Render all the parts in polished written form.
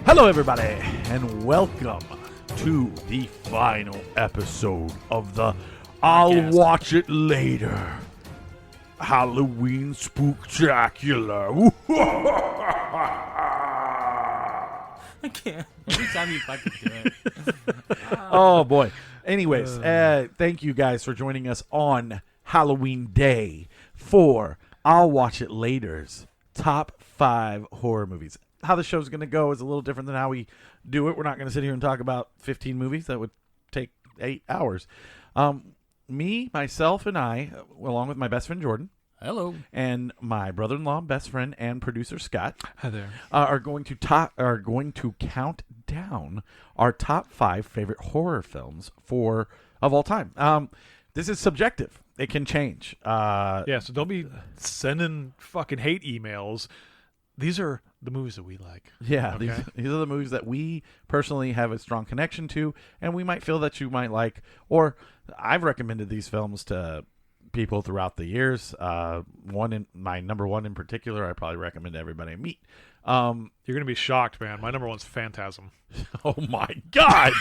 Hello, everybody, and welcome to the final episode of the I'll Watch It Later Halloween Spooktacular. I can't. Every time you fucking do it. Oh, boy. Anyways, thank you guys for joining us on Halloween Day for I'll Watch It Later's Top 5 Horror Movies. How the show's going to go is a little different than how we do it. We're not going to sit here and talk about 15 movies. That would take 8 hours. Me, myself, and I, along with my best friend Jordan. Hello. And my brother-in-law, best friend, and producer Scott. Hi there. Are going to count down our top 5 favorite horror films of all time. This is subjective. It can change. Yeah, so don't be sending fucking hate emails. These are the movies that we like. Yeah, okay? these are the movies that we personally have a strong connection to, and we might feel that you might like. Or I've recommended these films to people throughout the years. My number one in particular, I probably recommend to everybody I meet. You're gonna be shocked, man. My number one's Phantasm. Oh my God!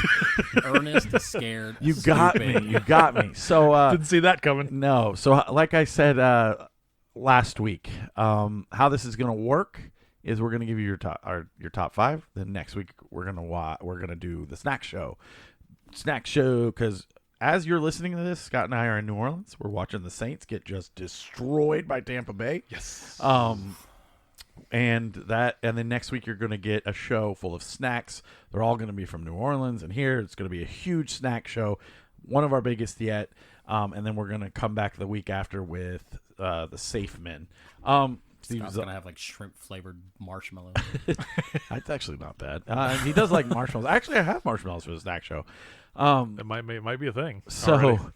Earnest, scared. You got me. So Didn't see that coming. no. So like I said last week, how this is gonna work is we're gonna give you your top 5. Then next week we're gonna do the snack show because as you're listening to this, Scott and I are in New Orleans. We're watching the Saints get just destroyed by Tampa Bay. Yes. And then next week you're going to get a show full of snacks. They're all going to be from New Orleans, and here it's going to be a huge snack show, one of our biggest yet. And then we're going to come back the week after with the Safe Men. Scott's gonna have like shrimp flavored marshmallows. That's actually not bad. He does like marshmallows. Actually, I have marshmallows for the snack show. It might be a thing. So,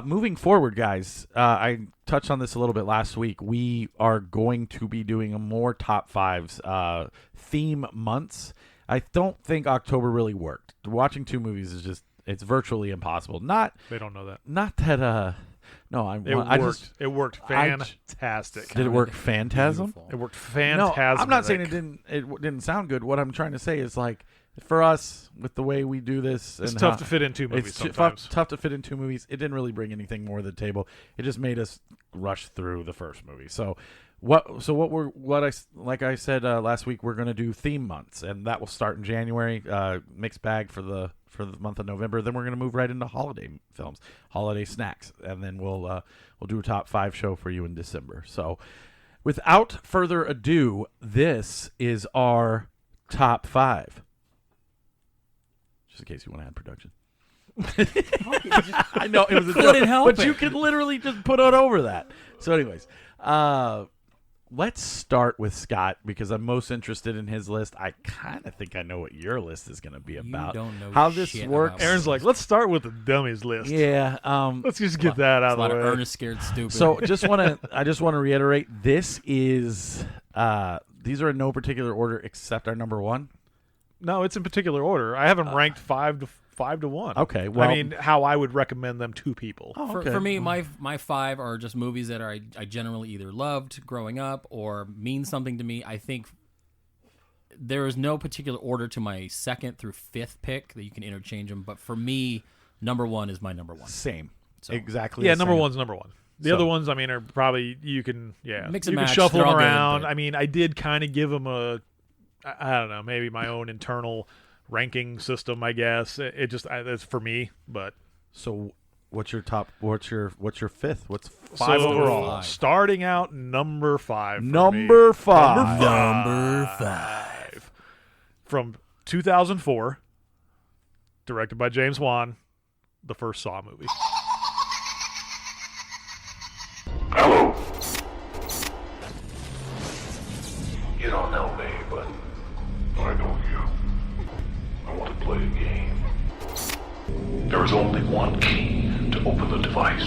moving forward, guys, I touched on this a little bit last week. We are going to be doing a more top 5s theme months. I don't think October really worked. Watching 2 movies is it's virtually impossible. They don't know that. Not that. No, It worked fantastic. Did it work phantasm? Beautiful. It worked No, fantastic. I'm not saying it didn't sound good. What I'm trying to say is like for us with the way we do this, It's and tough to fit in 2 movies it's sometimes. tough to fit in 2 movies. It didn't really bring anything more to the table. It just made us rush through the first movie. So like I said last week, we're going to do theme months, and that will start in January. Mixed bag for the month of November. Then we're going to move right into holiday films, holiday snacks, and then we'll do a top 5 show for you in December. So, without further ado, this is our top 5. Just in case you want to add production. I know it was a joke, but you could literally just put it over that. So, anyways, let's start with Scott because I'm most interested in his list. I kind of think I know what your list is going to be about. You don't know how this shit works. Aaron's like, let's start with the dummies list. Yeah. Let's just get that out a lot of of the way. earnest, scared, stupid. So I just want to reiterate. This is these are in no particular order except our number 1. No, it's in particular order. I have them ranked 5 to 1. Okay, well, I mean, how I would recommend them to people. Oh, For me, my 5 are just movies that I generally either loved growing up or mean something to me. I think there is no particular order to my 2nd through 5th pick that you can interchange them. But for me, number 1 is my number 1. Same. So, exactly. Yeah, the number same. 1's number 1. The other ones, I mean, are probably you can Mix and you match. can shuffle They're them all good, around. but- I mean, I did kind of give them I don't know, maybe my own internal ranking system, I guess. It just it's for me, but So what's your top? What's your 5th? What's 5 so overall? starting out number 5. Number 5. Number 5. From 2004, directed by James Wan, the first Saw movie. Hello. You don't know me, but I know you. I want to play a game. There is only one key to open the device.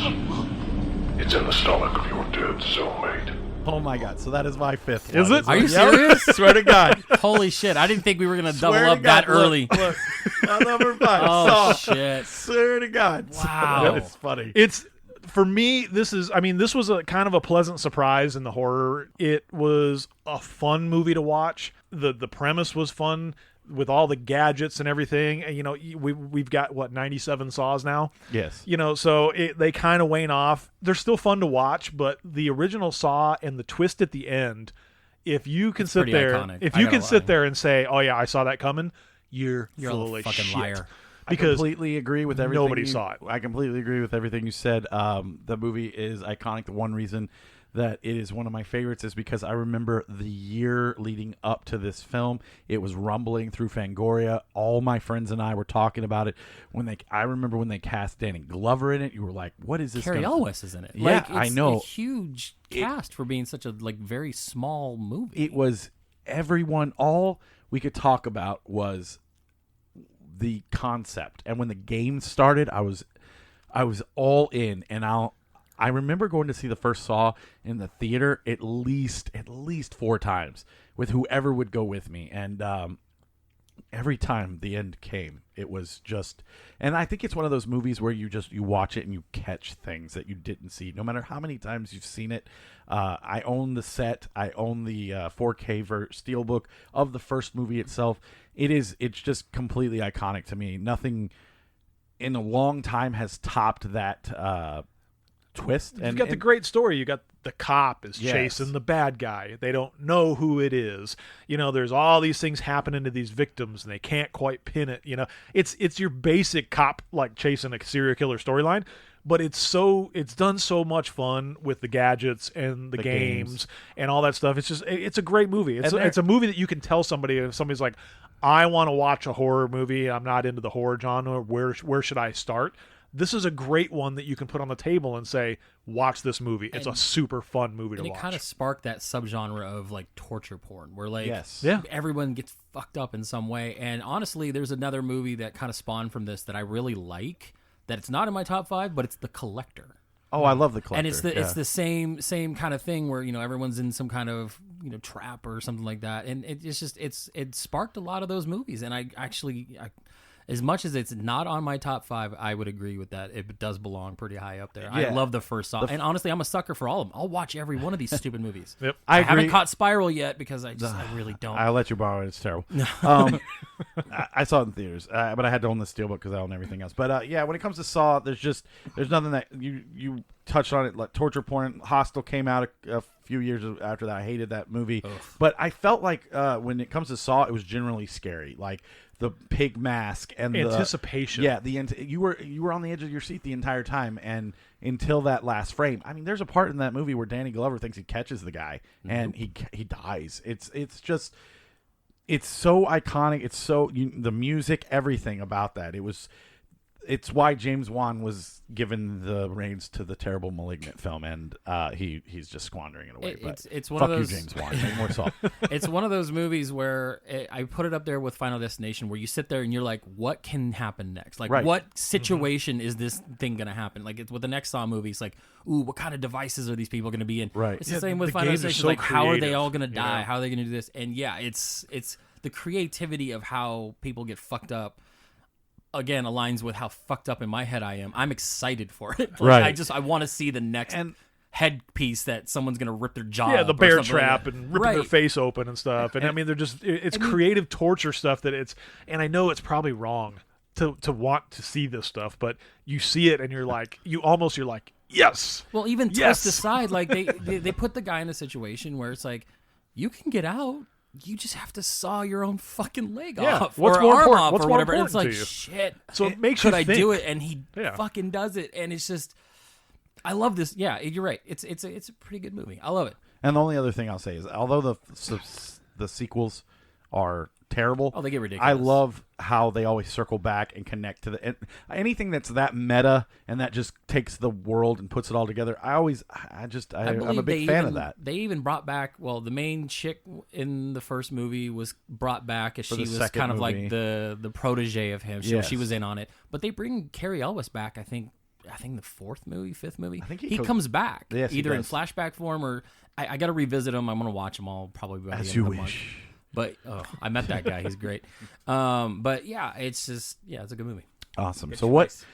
It's in the stomach of your dead cellmate. Oh my God! So that is my 5th. Is one. it? Are you Yep. serious? Swear to God. Holy shit! I didn't think we were gonna double Swear to up that God. Look, early. Look, number 5. Oh Saw. shit! Swear to God. Wow. It's funny. It's for me, this was a kind of a pleasant surprise in the horror. It was a fun movie to watch. The premise was fun. with all the gadgets and everything. And we've got what 97 Saws now. Yes. So they kind of wane off. They're still fun to watch, but the original Saw and the twist at the end, if you can sit there, iconic. if you can sit there and say, "Oh yeah, I saw that coming," you're full a of fucking shit. liar. Because I completely agree with everything. nobody saw it. I completely agree with everything you said. The movie is iconic. The one reason that it is one of my favorites is because I remember the year leading up to this film. It was rumbling through Fangoria. All my friends and I were talking about it. I remember when they cast Danny Glover in it. You were like, "What is this?" Carrie Elwes is in it. Yeah, it's I know. A huge cast for being such a very small movie. It was everyone. All we could talk about was the concept, and when the game started, I was all in. And I remember going to see the first Saw in the theater at least 4 times with whoever would go with me, and every time the end came, it was just. And I think it's one of those movies where you watch it and you catch things that you didn't see, no matter how many times you've seen it. I own the set. I own the 4K Steelbook of the first movie itself. It's just completely iconic to me. Nothing in a long time has topped that twist. You've got the great story. You got the cop is Yes. chasing the bad guy. They don't know who it is. There's all these things happening to these victims, and they can't quite pin it. It's your basic cop chasing a serial killer storyline, but it's done so much fun with the gadgets and the games and all that stuff. It's a great movie. It's a movie that you can tell somebody if somebody's like, I want to watch a horror movie. I'm not into the horror genre. Where should I start? This is a great one that you can put on the table and say, watch this movie. It's a super fun movie to watch. And it kind of sparked that subgenre of torture porn where Yes. everyone gets fucked up in some way. And honestly, there's another movie that kind of spawned from this that I really like, that it's not in my top 5, but it's The Collector. Oh, I love The Collector. And it's the same kind of thing where everyone's in some kind of trap or something like that, and it sparked a lot of those movies. And I as much as it's not on my top 5, I would agree with that. It does belong pretty high up there. Yeah. I love the first Saw, and honestly, I'm a sucker for all of them. I'll watch every one of these stupid movies. Yep. I agree. haven't caught Spiral yet because I really don't. I'll let you borrow it. It's terrible. I saw it in theaters, but I had to own the steelbook because I own everything else. But when it comes to Saw, there's nothing that you touched on it. Like torture porn, Hostel came out a few years after that. I hated that movie, but I felt like when it comes to Saw, it was generally scary. Like the pig mask and anticipation. You were on the edge of your seat the entire time, and until that last frame. I mean, there's a part in that movie where Danny Glover thinks he catches the guy, and he dies. It's so iconic. It's so the music, everything about that. It's why James Wan was given the reins to the terrible Malignant film, and he's just squandering it away. It's one fuck of those, you, James Wan. Make more Saw. It's one of those movies where I put it up there with Final Destination, where you sit there and you're like, what can happen next? Like, Right. what situation is this thing going to happen? Like, it's with the next Saw movie, it's like, ooh, what kind of devices are these people going to be in? Right. It's the same with the Final games are Destination. so Like, how are they creative, all going to die? How are they going to do this? And yeah, it's the creativity of how people get fucked up. Again, aligns with how fucked up in my head I am. I'm excited for it. Right. I want to see the next headpiece that someone's gonna rip their jaw. Yeah, the up or bear something trap like that. and ripping their face open and stuff. And I mean, it's creative torture stuff and I know it's probably wrong to want to see this stuff, but you see it and you're like, yes. Well, even Yes. twist aside, like they put the guy in a situation where it's like, you can get out. You just have to saw your own fucking leg off What's or more arm important- off what's or more whatever. And it's like, important to you? shit. So it makes could you I think. do it? And he Yeah. fucking does it. And it's just, I love this. Yeah, you're right. It's a pretty good movie. I love it. And the only other thing I'll say is, although the sequels are terrible, Oh, they get ridiculous. I love how they always circle back and connect to anything that's that meta and that just takes the world and puts it all together. I'm a big fan of that. They even brought back, the main chick in the first movie was brought back as For she the was second kind of movie. like the protege of him. Yes. She was in on it. But they bring Carrie Elwes back, I think the fifth movie. I think he comes back. Yes, he either in does. flashback form or I got to revisit him. I'm going to watch them all probably by the As end you of the month. wish. But I met that guy. He's great. But yeah, it's a good movie. Awesome. Good So choice.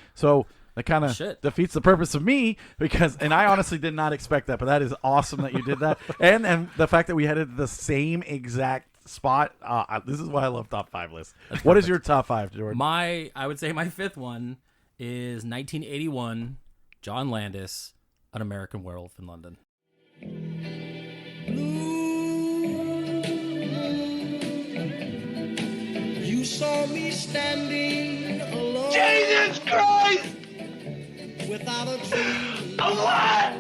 that kind of Shit. defeats the purpose of me and I honestly did not expect that, but that is awesome that you did that. and the fact that we had the same exact spot. This is why I love top 5 lists. What is your top 5, Jordan? I would say my 5th one is 1981, John Landis, An American Werewolf in London. You saw me standing alone. Jesus Christ! Without a tree. What?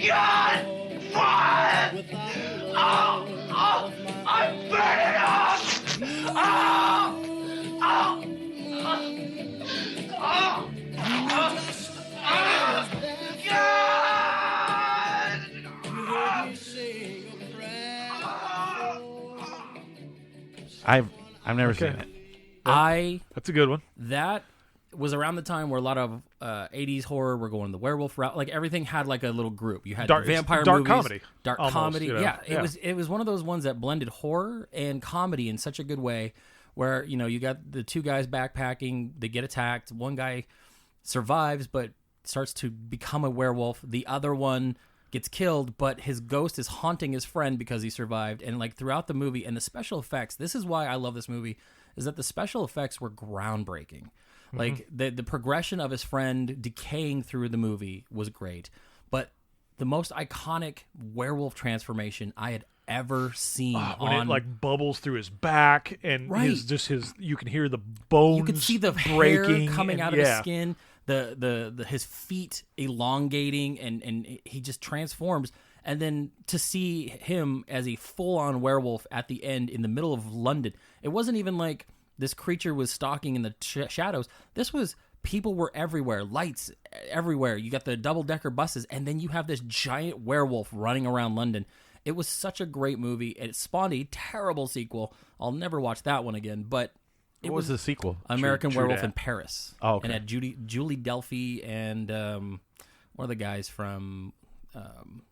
God! What? Without a Oh! Oh! I'm burning up! Oh! Oh! Oh! Oh! God! sing a prayer. I've never seen it. That's a good one. That was around the time where a lot of 80s horror were going the werewolf route. Like everything had like a little group. You had Dark- vampire dark movies, comedy, dark almost, comedy. you know? Yeah, Yeah. it was one of those ones that blended horror and comedy in such a good way. Where you got the two guys backpacking, they get attacked. One guy survives but starts to become a werewolf. The other one gets killed, but his ghost is haunting his friend because he survived. And like throughout the movie and the special effects, this is why I love this movie, is that the special effects were groundbreaking. Like the progression of his friend decaying through the movie was great. But the most iconic werewolf transformation I had ever seen When it like bubbles through his back and his you can hear the bones. you could see the breaking hair coming and- out of yeah. his skin, the his feet elongating, and he just transforms. And then to see him as a full-on werewolf at the end in the middle of London, it wasn't even like this creature was stalking in the shadows. This was people were everywhere, lights everywhere. You got the double-decker buses, and then you have this giant werewolf running around London. It was such a great movie. It spawned a terrible sequel. I'll never watch that one again, but What was the sequel? American True Werewolf dat. in Paris. Oh, okay. And had Julie Delphi and one of the guys from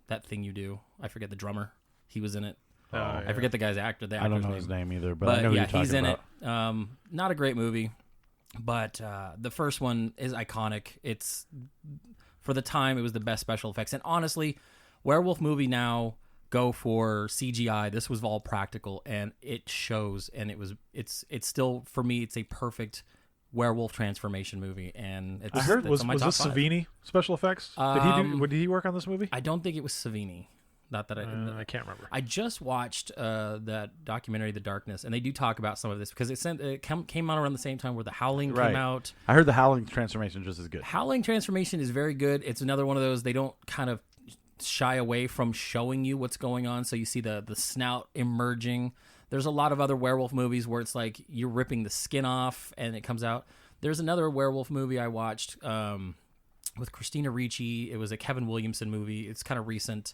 That Thing You Do. I forget the drummer. He was in it. I forget the guy's actor. The I don't actor's know name. his name either, but I know who yeah, you're talking he's in about. it. Not a great movie, but the first one is iconic. It's for the time it was the best special effects. And honestly, werewolf movie now go for CGI. This was all practical, and it shows. And it's still, for me, it's a perfect werewolf transformation movie. And it's, I heard it's was on my was top this 5. Savini special effects? Did he work on this movie? I don't think it was Savini. Not that I can't remember. I just watched that documentary, The Darkness, and they do talk about some of this because it came out around the same time where The Howling Right. came out. I heard the Howling transformation just as good. Howling transformation is very good. It's another one of those, they don't kind of shy away from showing you what's going on, so you see the snout emerging. There's a lot of other werewolf movies where it's like you're ripping the skin off and it comes out. There's another werewolf movie I watched with Christina Ricci. It was a Kevin Williamson movie. It's kind of recent.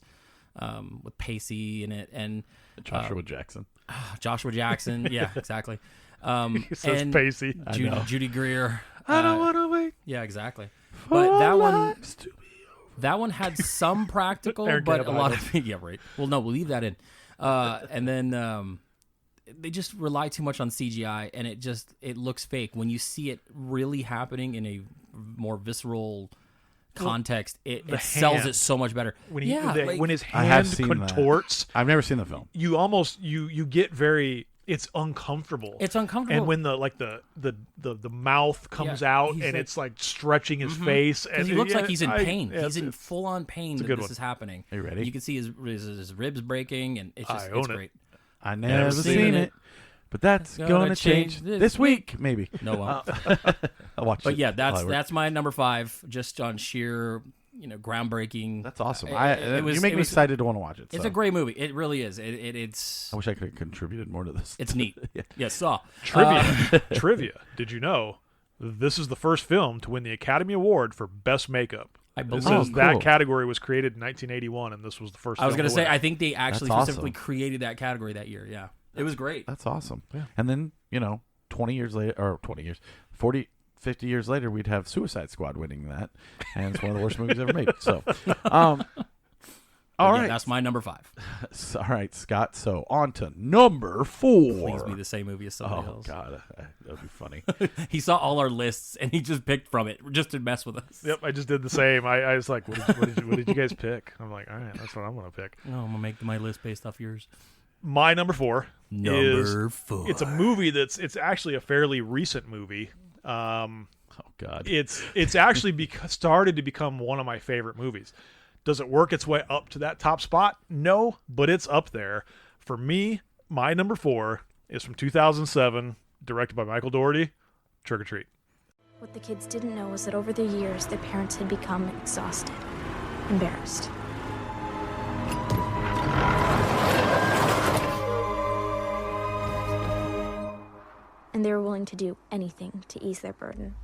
With Pacey in it and Joshua Jackson. Joshua Jackson. Yeah, exactly. He says and Pacey. Judy Greer. I don't want to wait. Yeah, exactly. for But that our one, lives to be that one had some practical, Eric but a Idle. lot of yeah, right. Well, no, we'll leave that in. And then they just rely too much on CGI, and it looks fake when you see it really happening in a more visceral context. It sells hand. it so much better. When When his I have hand seen that. contorts, I've never seen the film. you almost you get very. It's uncomfortable. It's uncomfortable. And when the mouth comes Yeah, out he's and like- it's like stretching his face, because and he looks yeah, like he's in pain. yeah, He's in full on pain that good this one. is happening. Are you ready? You can see his ribs breaking, and it's just I own it's it. great. I never seen it, but that's Gonna gonna change change this week, maybe. No, well. I'll watch it. But yeah, while I work. that's my number 5, just on sheer groundbreaking. That's awesome. It was- you make it me was- excited to want to watch it. It's so. a great movie. It really is. It's I wish I could have contributed more to this. it's neat. Yeah. Yes, Saw. Trivia. Did you know this is the first film to win the Academy Award for Best Makeup? I It believe. says Oh, that cool. category was created in 1981, and this was the first. I was going to say I think they actually That's specifically awesome. created that category that year. Yeah, it was great. That's awesome. Yeah. And then, 20 years later, or 20 years, 40, 50 years later, we'd have Suicide Squad winning that. And it's one of the worst movies ever made. So, all But yeah, right. that's my number 5. All right, Scott. So, on to number 4. Please be the same movie as somebody Oh, else. God. That would be funny. He saw all our lists and he just picked from it just to mess with us. Yep, I just did the same. I was like, what did you guys pick? I'm like, all right, that's what I'm going to pick. Oh, I'm gonna make my list based off yours. My number 4 Number is 4. it's a movie it's actually a fairly recent movie. Oh God. It's actually started to become one of my favorite movies. Does it work its way up to that top spot? No, but it's up there. For me, my number 4 is from 2007, directed by Michael Dougherty, Trick or Treat. What the kids didn't know was that over the years, their parents had become exhausted, embarrassed. And they were willing to do anything to ease their burden.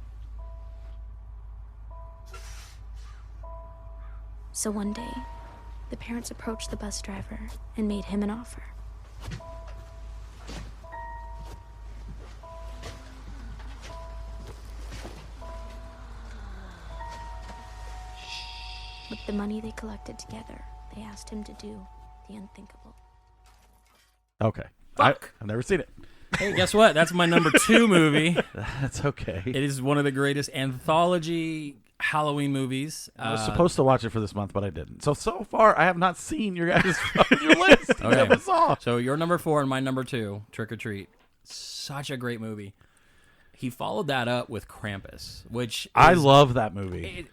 So one day, the parents approached the bus driver and made him an offer. With the money they collected together, they asked him to do the unthinkable. Okay. Fuck. I've never seen it. Hey, guess what? That's my number 2 movie. That's okay. It is one of the greatest anthology Halloween movies. I was supposed to watch it for this month, but I didn't. So far, I have not seen your guys' your list. I never saw. So your number 4 and my number 2, Trick or Treat. Such a great movie. He followed that up with Krampus, which I love that movie.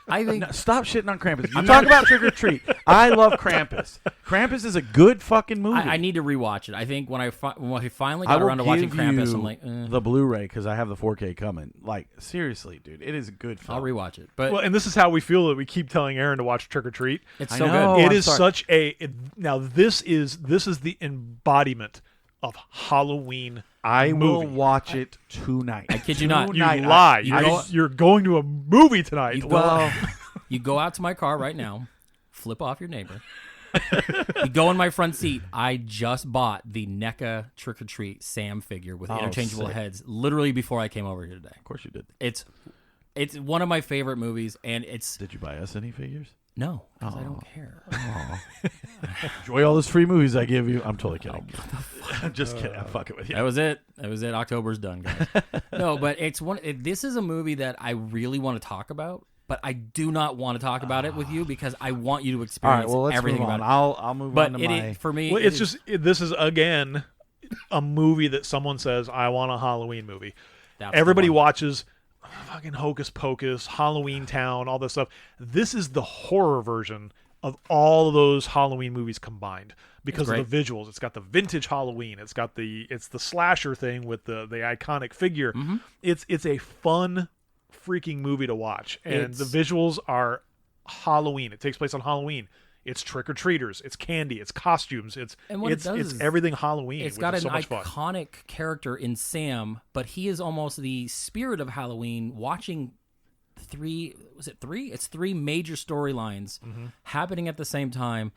I think No, stop shitting on Krampus. You talk about Trick or Treat. I love Krampus. Krampus is a good fucking movie. I need to rewatch it. I think when I finally got around to watching Krampus, I'm like, the Blu-ray because I have the 4K coming. Like seriously, dude, it is a good film. I'll rewatch it. But Well, and this is how we feel that we keep telling Aaron to watch Trick or Treat. it's I so know. good. It I'm is sorry. such a now this is the embodiment of Halloween. I will movie. watch it tonight. I kid you not. You Tonight. lie. you go- You're going to a movie tonight. You go, Well, you go out to my car right now, flip off your neighbor. You go in my front seat. I just bought the NECA Trick or Treat Sam figure with interchangeable sick. heads literally before I came over here today. of course you did. It's one of my favorite movies, and it's Did you buy us any figures? no, because I don't care. Enjoy all those free movies I give you. I'm totally kidding. I'm just kidding. I'm fucking with you. That was it. That was it. October's done, guys. No, but it's this is a movie that I really want to talk about, but I do not want to talk about it with you because I want you to All experience right. Well, let's everything move on. about it. I'll move But on to my. for me, Well, it's just this is again a movie that someone says I want a Halloween movie. That's the Everybody one. watches fucking Hocus Pocus, Halloween Town, all this stuff. This is the horror version of all of those Halloween movies combined because That's of the visuals. It's got the vintage Halloween. It's got the slasher thing with the iconic figure. Mm-hmm. It's a fun freaking movie to watch, and the visuals are Halloween. It takes place on Halloween. It's trick or treaters. It's candy. It's costumes. And what it it's does is everything Halloween. It's which got is an so much fun. iconic character in Sam, but he is almost the spirit of Halloween. Watching three? It's 3 major storylines happening at the same time,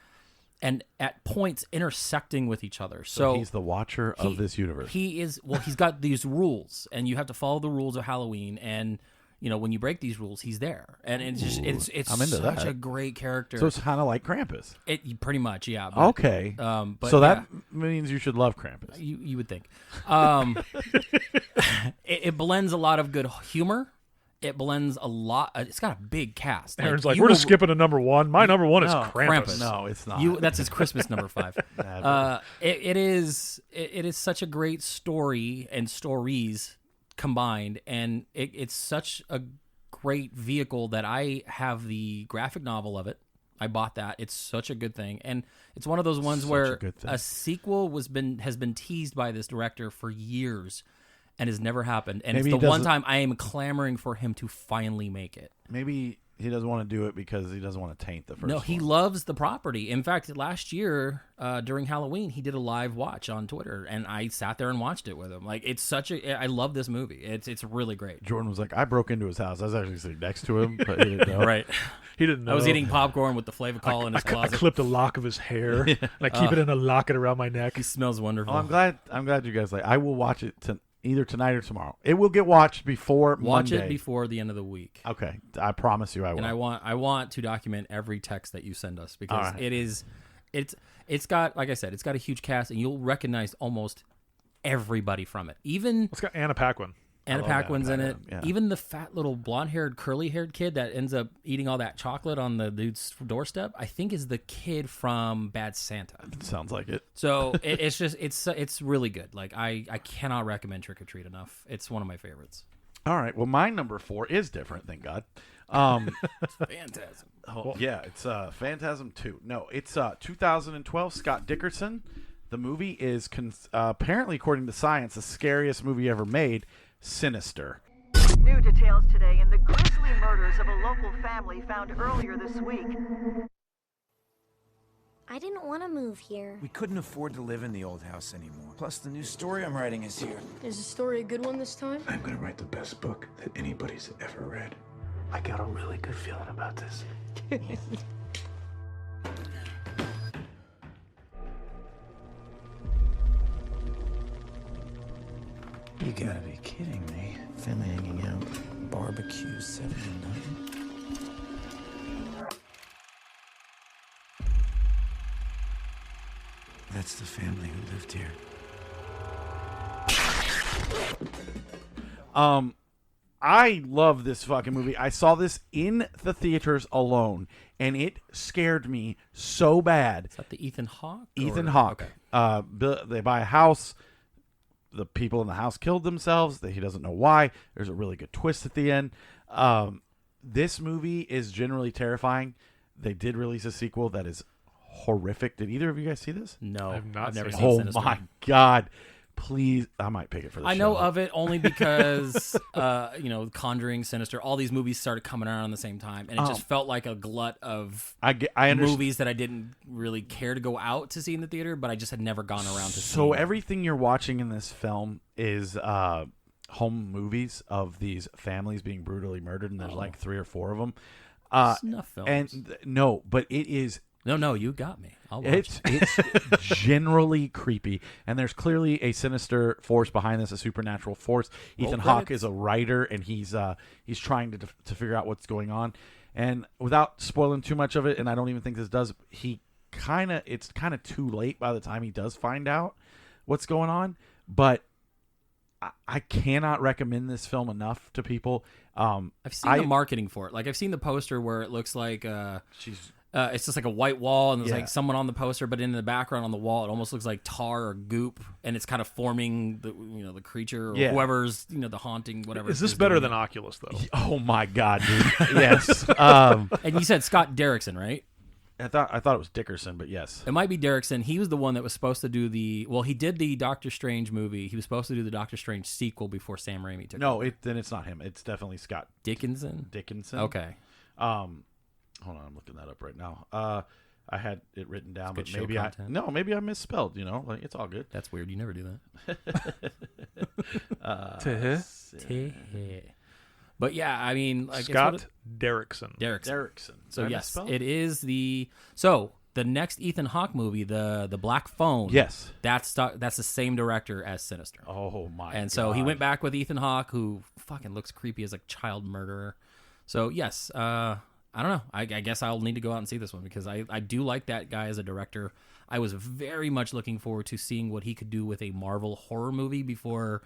and at points intersecting with each other. So he's the watcher of this universe. He is. Well, he's got these rules, and you have to follow the rules of Halloween. And when you break these rules, he's there, and it's just it's I'm into such that. a great character. So it's kind of like Krampus. It pretty much, yeah. But, Okay. but so that yeah. means you should love Krampus. You would think. It blends a lot of good humor. It blends a lot. It's got a big cast. Aaron's like, you we're will- just skipping a number one. My number one is No, Krampus. No, it's not. That's his Christmas number 5. It is such a great story and stories combined, and it's such a great vehicle that I have the graphic novel of it. I bought that. It's such a good thing, and it's one of those ones Such a where good thing. a sequel has been teased by this director for years, and has never happened. And Maybe it's he the one doesn't- time I am clamoring for him to finally make it. Maybe he doesn't want to do it because he doesn't want to taint the first No, one. he loves the property. In fact, last year during Halloween, he did a live watch on Twitter, and I sat there and watched it with him. Like, it's I love this movie. It's really great. Jordan was like, I broke into his house. I was actually sitting next to him, but he didn't know. Right. He didn't know. I was eating popcorn with the Flavacol in his I closet. clipped a lock of his hair. And I keep it in a locket around my neck. He smells wonderful. Oh, I'm glad you guys like. I will watch it either tonight or tomorrow. It will get watched before Watch Monday. it before the end of the week. Okay, I promise you I will. And I want to document every text that you send us because All right. it's got, like I said, it's got a huge cast, and you'll recognize almost everybody from it. Even It's got Anna Paquin. Anna love Paquin's in Anna it. Paquin, yeah. Even the fat little blonde-haired, curly-haired kid that ends up eating all that chocolate on the dude's doorstep, I think is the kid from Bad Santa. Sounds like it. So it's really good. Like I cannot recommend Trick or Treat enough. It's one of my favorites. All right. Well, my number 4 is different, thank God. Phantasm. Oh, yeah, it's Phantasm 2. No, it's 2012, Scott Dickerson. The movie is apparently, according to science, the scariest movie ever made, Sinister. New details today in the grisly murders of a local family found earlier this week. I didn't want to move here. We couldn't afford to live in the old house anymore. Plus, the new story I'm writing is here. Is the story a good one this time? I'm gonna write the best book that anybody's ever read. I got a really good feeling about this. You gotta be kidding me. Family hanging out. Barbecue 79. That's the family who lived here. I love this fucking movie. I saw this in the theaters alone, and it scared me so bad. Is that the Ethan Hawke? Ethan Hawke. Okay. They buy a house. The people in the house killed themselves. He doesn't know why. There's a really good twist at the end. This movie is generally terrifying. They did release a sequel that is horrific. Did either of you guys see this? No, I've not never seen seen Oh Sinister. my God. Please, I might pick it for the show. I know of it only because, Conjuring, Sinister, all these movies started coming out around the same time, and it just felt like a glut of I understand. movies that I didn't really care to go out to see in the theater, but I just had never gone around to see. So everything you're watching in this film is home movies of these families being brutally murdered, and there's like 3 or 4 of them. Snuff films. And no, but it is. No, you got me. I'll watch. It's generally creepy, and there's clearly a sinister force behind this, a supernatural force. Ethan Hawke is a writer, and he's trying to figure out what's going on. And without spoiling too much of it, and I don't even think this does, it's kind of too late by the time he does find out what's going on. But I cannot recommend this film enough to people. I've seen the marketing for it. Like I've seen the poster where it looks like it's just like a white wall, and there's like someone on the poster, but in the background on the wall, it almost looks like tar or goop, and it's kind of forming the creature or whoever's the haunting, whatever. Is this better than Oculus though? Oh my God, dude! Yes. And you said Scott Derrickson, right? I thought it was Dickerson, but yes, it might be Derrickson. He was the one that was supposed to do he did the Doctor Strange movie. He was supposed to do the Doctor Strange sequel before Sam Raimi took over. Then it's not him. It's definitely Scott Dickinson. Okay. Hold on, I'm looking that up right now. I had it written down, but maybe I misspelled. Like it's all good. That's weird. You never do that. But yeah, I mean, like Scott Derrickson. Derrickson. So yes, it is the next Ethan Hawke movie, the Black Phone. Yes, that's the same director as Sinister. Oh my! And so he went back with Ethan Hawke, who fucking looks creepy as a child murderer. So yes, I don't know. I guess I'll need to go out and see this one because I do like that guy as a director. I was very much looking forward to seeing what he could do with a Marvel horror movie before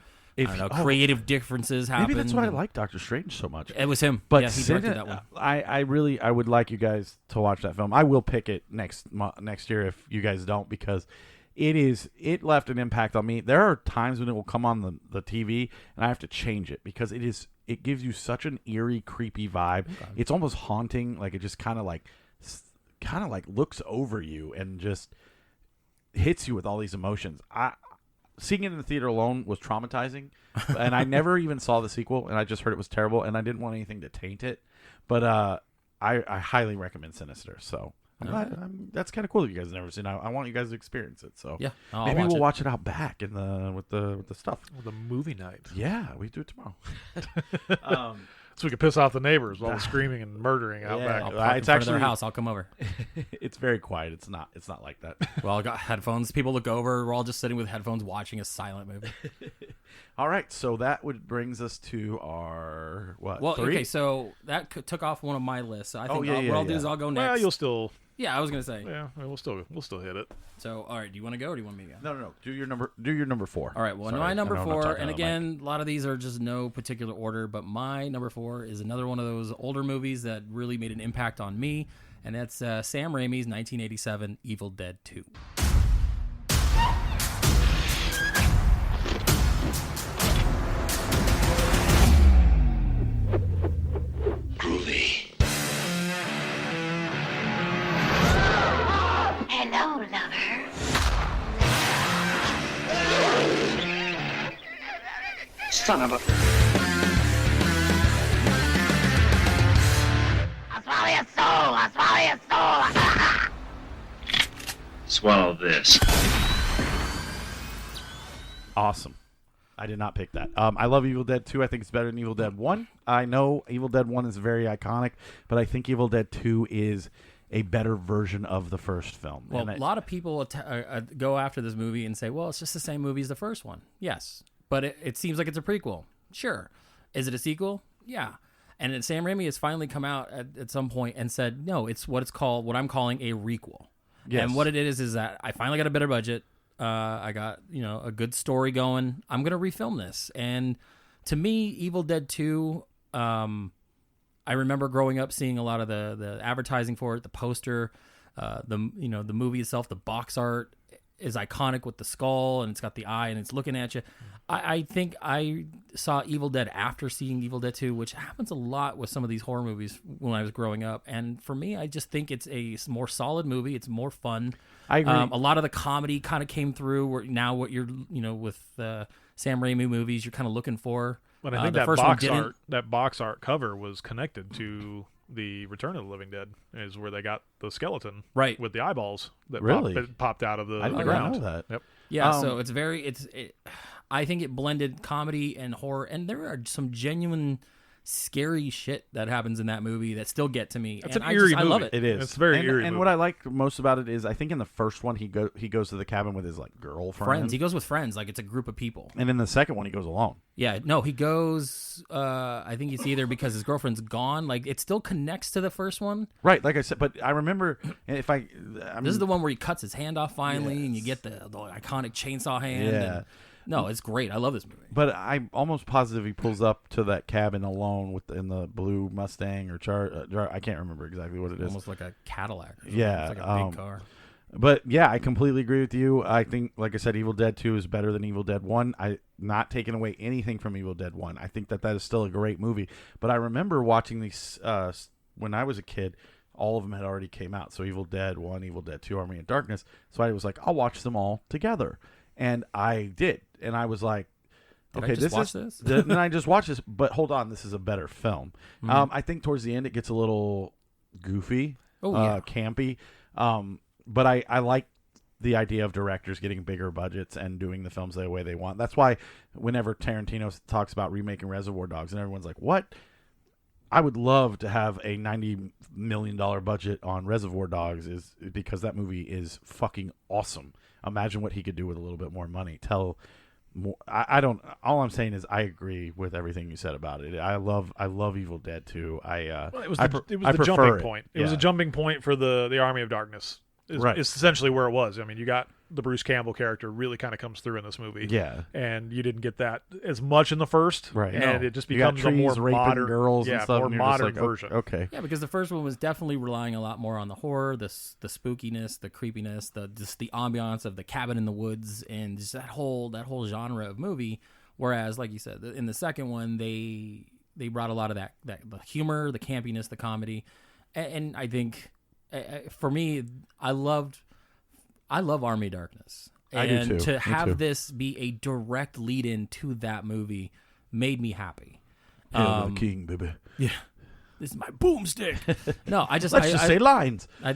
creative differences happened. Maybe that's why I like Doctor Strange so much. It was him. But yeah, he directed that one. I would like you guys to watch that film. I will pick it next year if you guys don't, because it left an impact on me. There are times when it will come on the TV and I have to change it because it gives you such an eerie, creepy vibe. Okay. It's almost haunting. Like it just kind of like looks over you and just hits you with all these emotions. Seeing it in the theater alone was traumatizing, and I never even saw the sequel, and I just heard it was terrible, and I didn't want anything to taint it. But I highly recommend Sinister. So that's kind of cool that you guys have never seen. I want you guys to experience it. So yeah, maybe we'll watch it out back with the stuff. The movie night. Yeah, we do it tomorrow. So we can piss off the neighbors while screaming and murdering out back. It's actually their house. I'll come over. It's very quiet. It's not like that. Well, I got headphones. People look over. We're all just sitting with headphones watching a silent movie. All right, so that brings us to our what? Well, 3? okay, so that took off one of my lists. So I think what I'll do is I'll go next. Well, you'll still Yeah, I was gonna say. Yeah, we'll still hit it. So, all right, do you want to go or do you want me to go? No. Do your number 4. All right, well, Sorry, my number I know I'm not 4, talking and to the again, a lot of these are just no particular order, but my number 4 is another one of those older movies that really made an impact on me, and that's Sam Raimi's 1987 Evil Dead 2. Groovy. Hello, lover. Son of a... I'll swallow your soul. I'll swallow your soul. Swallow this. Awesome. I did not pick that. I love Evil Dead 2. I think it's better than Evil Dead 1. I know Evil Dead 1 is very iconic, but I think Evil Dead 2 is a better version of the first film. Well, a lot of people go after this movie and say, well, it's just the same movie as the first one. Yes, but it seems like it's a prequel. Sure. Is it a sequel? Yeah. And Sam Raimi has finally come out at some point and said, no, it's what I'm calling a requel. Yes. And what it is that I finally got a better budget. I got, a good story going. I'm going to refilm this. And to me, Evil Dead 2, I remember growing up seeing a lot of the advertising for it, the poster, the movie itself, the box art is iconic with the skull and it's got the eye and it's looking at you. I think I saw Evil Dead after seeing Evil Dead 2, which happens a lot with some of these horror movies when I was growing up. And for me, I just think it's a more solid movie. It's more fun. I agree. A lot of the comedy kind of came through where now what you're, with Sam Raimi movies, you're kind of looking for. But I think that box art cover was connected to the Return of the Living Dead, is where they got the skeleton right with the eyeballs that popped out of the know ground. that. Yep. Yeah, so it's I think it blended comedy and horror, and there are some genuine scary shit that happens in that movie that still get to me. It's and an eerie movie. I love it. It is. It's very eerie. And what I like most about it is, I think in the first one he goes to the cabin with his girlfriend. Friends. He goes with friends, like it's a group of people. And in the second one he goes alone. Yeah, no, he goes. I think it's either because his girlfriend's gone. Like it still connects to the first one. Right, like I said, but I remember this is the one where he cuts his hand off finally, and you get the iconic chainsaw hand. Yeah. No, it's great. I love this movie. But I'm almost positive he pulls up to that cabin alone in the blue Mustang or I can't remember exactly what it is. Almost like a Cadillac. Yeah, it's like a big car. But yeah, I completely agree with you. I think, like I said, Evil Dead 2 is better than Evil Dead 1. I not taking away anything from Evil Dead 1. I think that is still a great movie. But I remember watching these when I was a kid. All of them had already came out. So Evil Dead 1, Evil Dead 2, Army of Darkness. So I was like, I'll watch them all together. And I did. And I was like, okay, this. And I just watched this. But hold on, this is a better film. Mm-hmm. I think towards the end it gets a little goofy, campy. But I like the idea of directors getting bigger budgets and doing the films the way they want. That's why whenever Tarantino talks about remaking Reservoir Dogs and everyone's like, what? I would love to have a $90 million budget on Reservoir Dogs is because that movie is fucking awesome. Imagine what he could do with a little bit more money. I don't. All I'm saying is I agree with everything you said about it. I love Evil Dead 2. It was the jumping point. It was a jumping point for the Army of Darkness. It's essentially where it was. I mean, you got the Bruce Campbell character really kind of comes through in this movie. Yeah. And you didn't get that as much in the first. Right. And it just becomes a more modern girls and stuff, more and modern like, version. Okay. Yeah, because the first one was definitely relying a lot more on the horror, the spookiness, the creepiness, the ambiance of the cabin in the woods, and just that whole genre of movie. Whereas, like you said, in the second one, they brought a lot of that the humor, the campiness, the comedy, and I think for me, I love Army of Darkness. I do too. To have this be a direct lead-in to that movie made me happy. Hail the king, baby. Yeah. This is my boomstick. No, I just Let's just say lines. I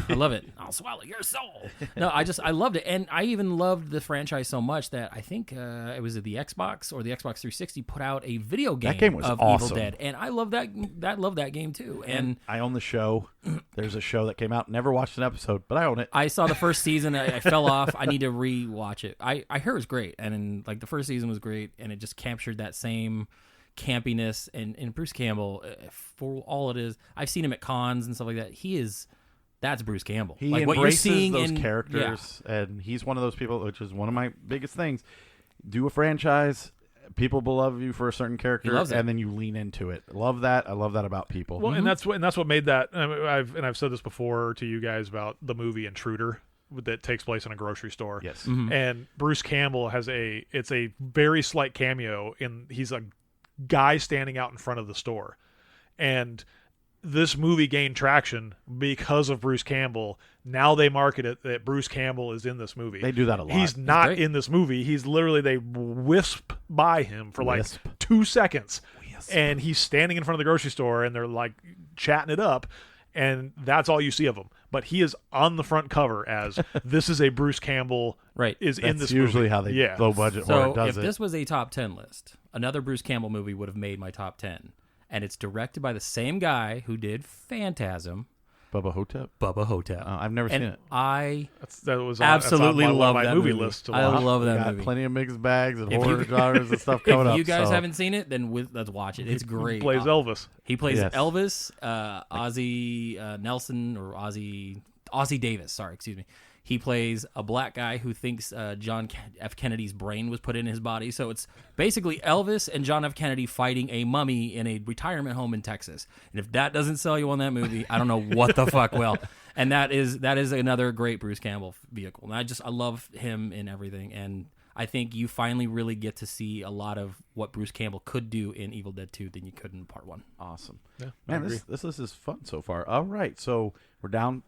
love it. I'll swallow your soul. No, I loved it, and I even loved the franchise so much that I think it was the Xbox or the Xbox 360 put out a video game. That game was of awesome. Evil Dead, and I love that. Love that game too. And I own the show. There's a show that came out. Never watched an episode, but I own it. I saw the first season. I fell off. I need to re-watch it. I heard it was great, and the first season was great, and it just captured that same campiness and Bruce Campbell, for all it is. I've seen him at cons and stuff like that. He is That's Bruce Campbell. He like what you're embraces seeing those in characters, and he's one of those people, which is one of my biggest things. Do a franchise, people will love you for a certain character, and then you lean into it. Love that. I love that about people. Well, and that's what made that. I've said this before to you guys about the movie Intruder that takes place in a grocery store. Yes, and Bruce Campbell has it's a very slight cameo he's a guy standing out in front of the store, and this movie gained traction because of Bruce Campbell. Now they market it that Bruce Campbell is in this movie. They do that a lot. He's not in this movie. He's literally, they wisp by him for like 2 seconds. And he's standing in front of the grocery store and they're like chatting it up. And that's all you see of him. But he is on the front cover as this is a Bruce Campbell is in this movie. That's usually how they low budget horror does it. So if this was a top 10 list, another Bruce Campbell movie would have made my top 10. And it's directed by the same guy who did Phantasm. Bubba Hotep? Bubba Hotep. I've never seen it. That was absolutely love that movie movie. list. I love that movie. Plenty of mixed bags and horror genres and stuff coming up. If you guys haven't seen it, then let's watch it. It's great. He plays Elvis. He plays Elvis, Ozzie Nelson, or Ozzie Davis. Sorry, excuse me. He plays a black guy who thinks John F. Kennedy's brain was put in his body. So it's basically Elvis and John F. Kennedy fighting a mummy in a retirement home in Texas. And if that doesn't sell you on that movie, I don't know what the fuck will. And that is another great Bruce Campbell vehicle. And I love him in everything. And I think you finally really get to see a lot of what Bruce Campbell could do in Evil Dead 2 than you could in Part 1. Awesome. Yeah, man, this list is fun so far. All right, so we're down.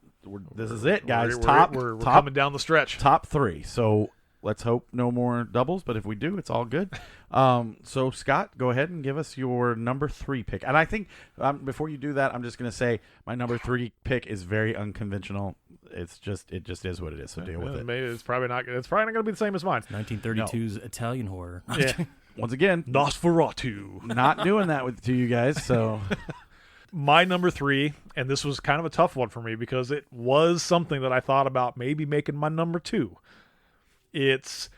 This is it, guys. We're coming down the stretch. Top 3. So let's hope no more doubles, but if we do, it's all good. So Scott, go ahead and give us your number 3 pick. And I think before you do that, I'm just going to say my number 3 pick is very unconventional. It just is what it is. So deal with it. Maybe it's probably not going to be the same as mine. 1932's Italian horror. Yeah. Once again, Nosferatu. Not doing that to you guys. So. My number 3, and this was kind of a tough one for me because it was something that I thought about maybe making my number 2. It's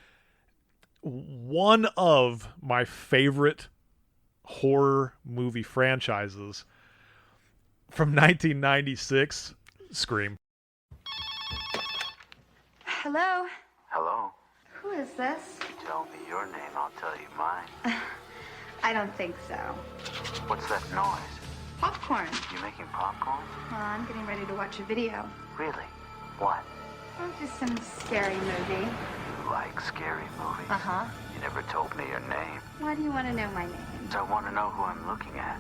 one of my favorite horror movie franchises from 1996, Scream. Hello? Hello? Who is this? Tell me your name, I'll tell you mine. I don't think so. What's that noise? Popcorn. You making popcorn? Well, I'm getting ready to watch a video. Really? What? Oh, just some scary movie. You like scary movies? Uh-huh. You never told me your name. Why do you want to know my name? I want to know who I'm looking at.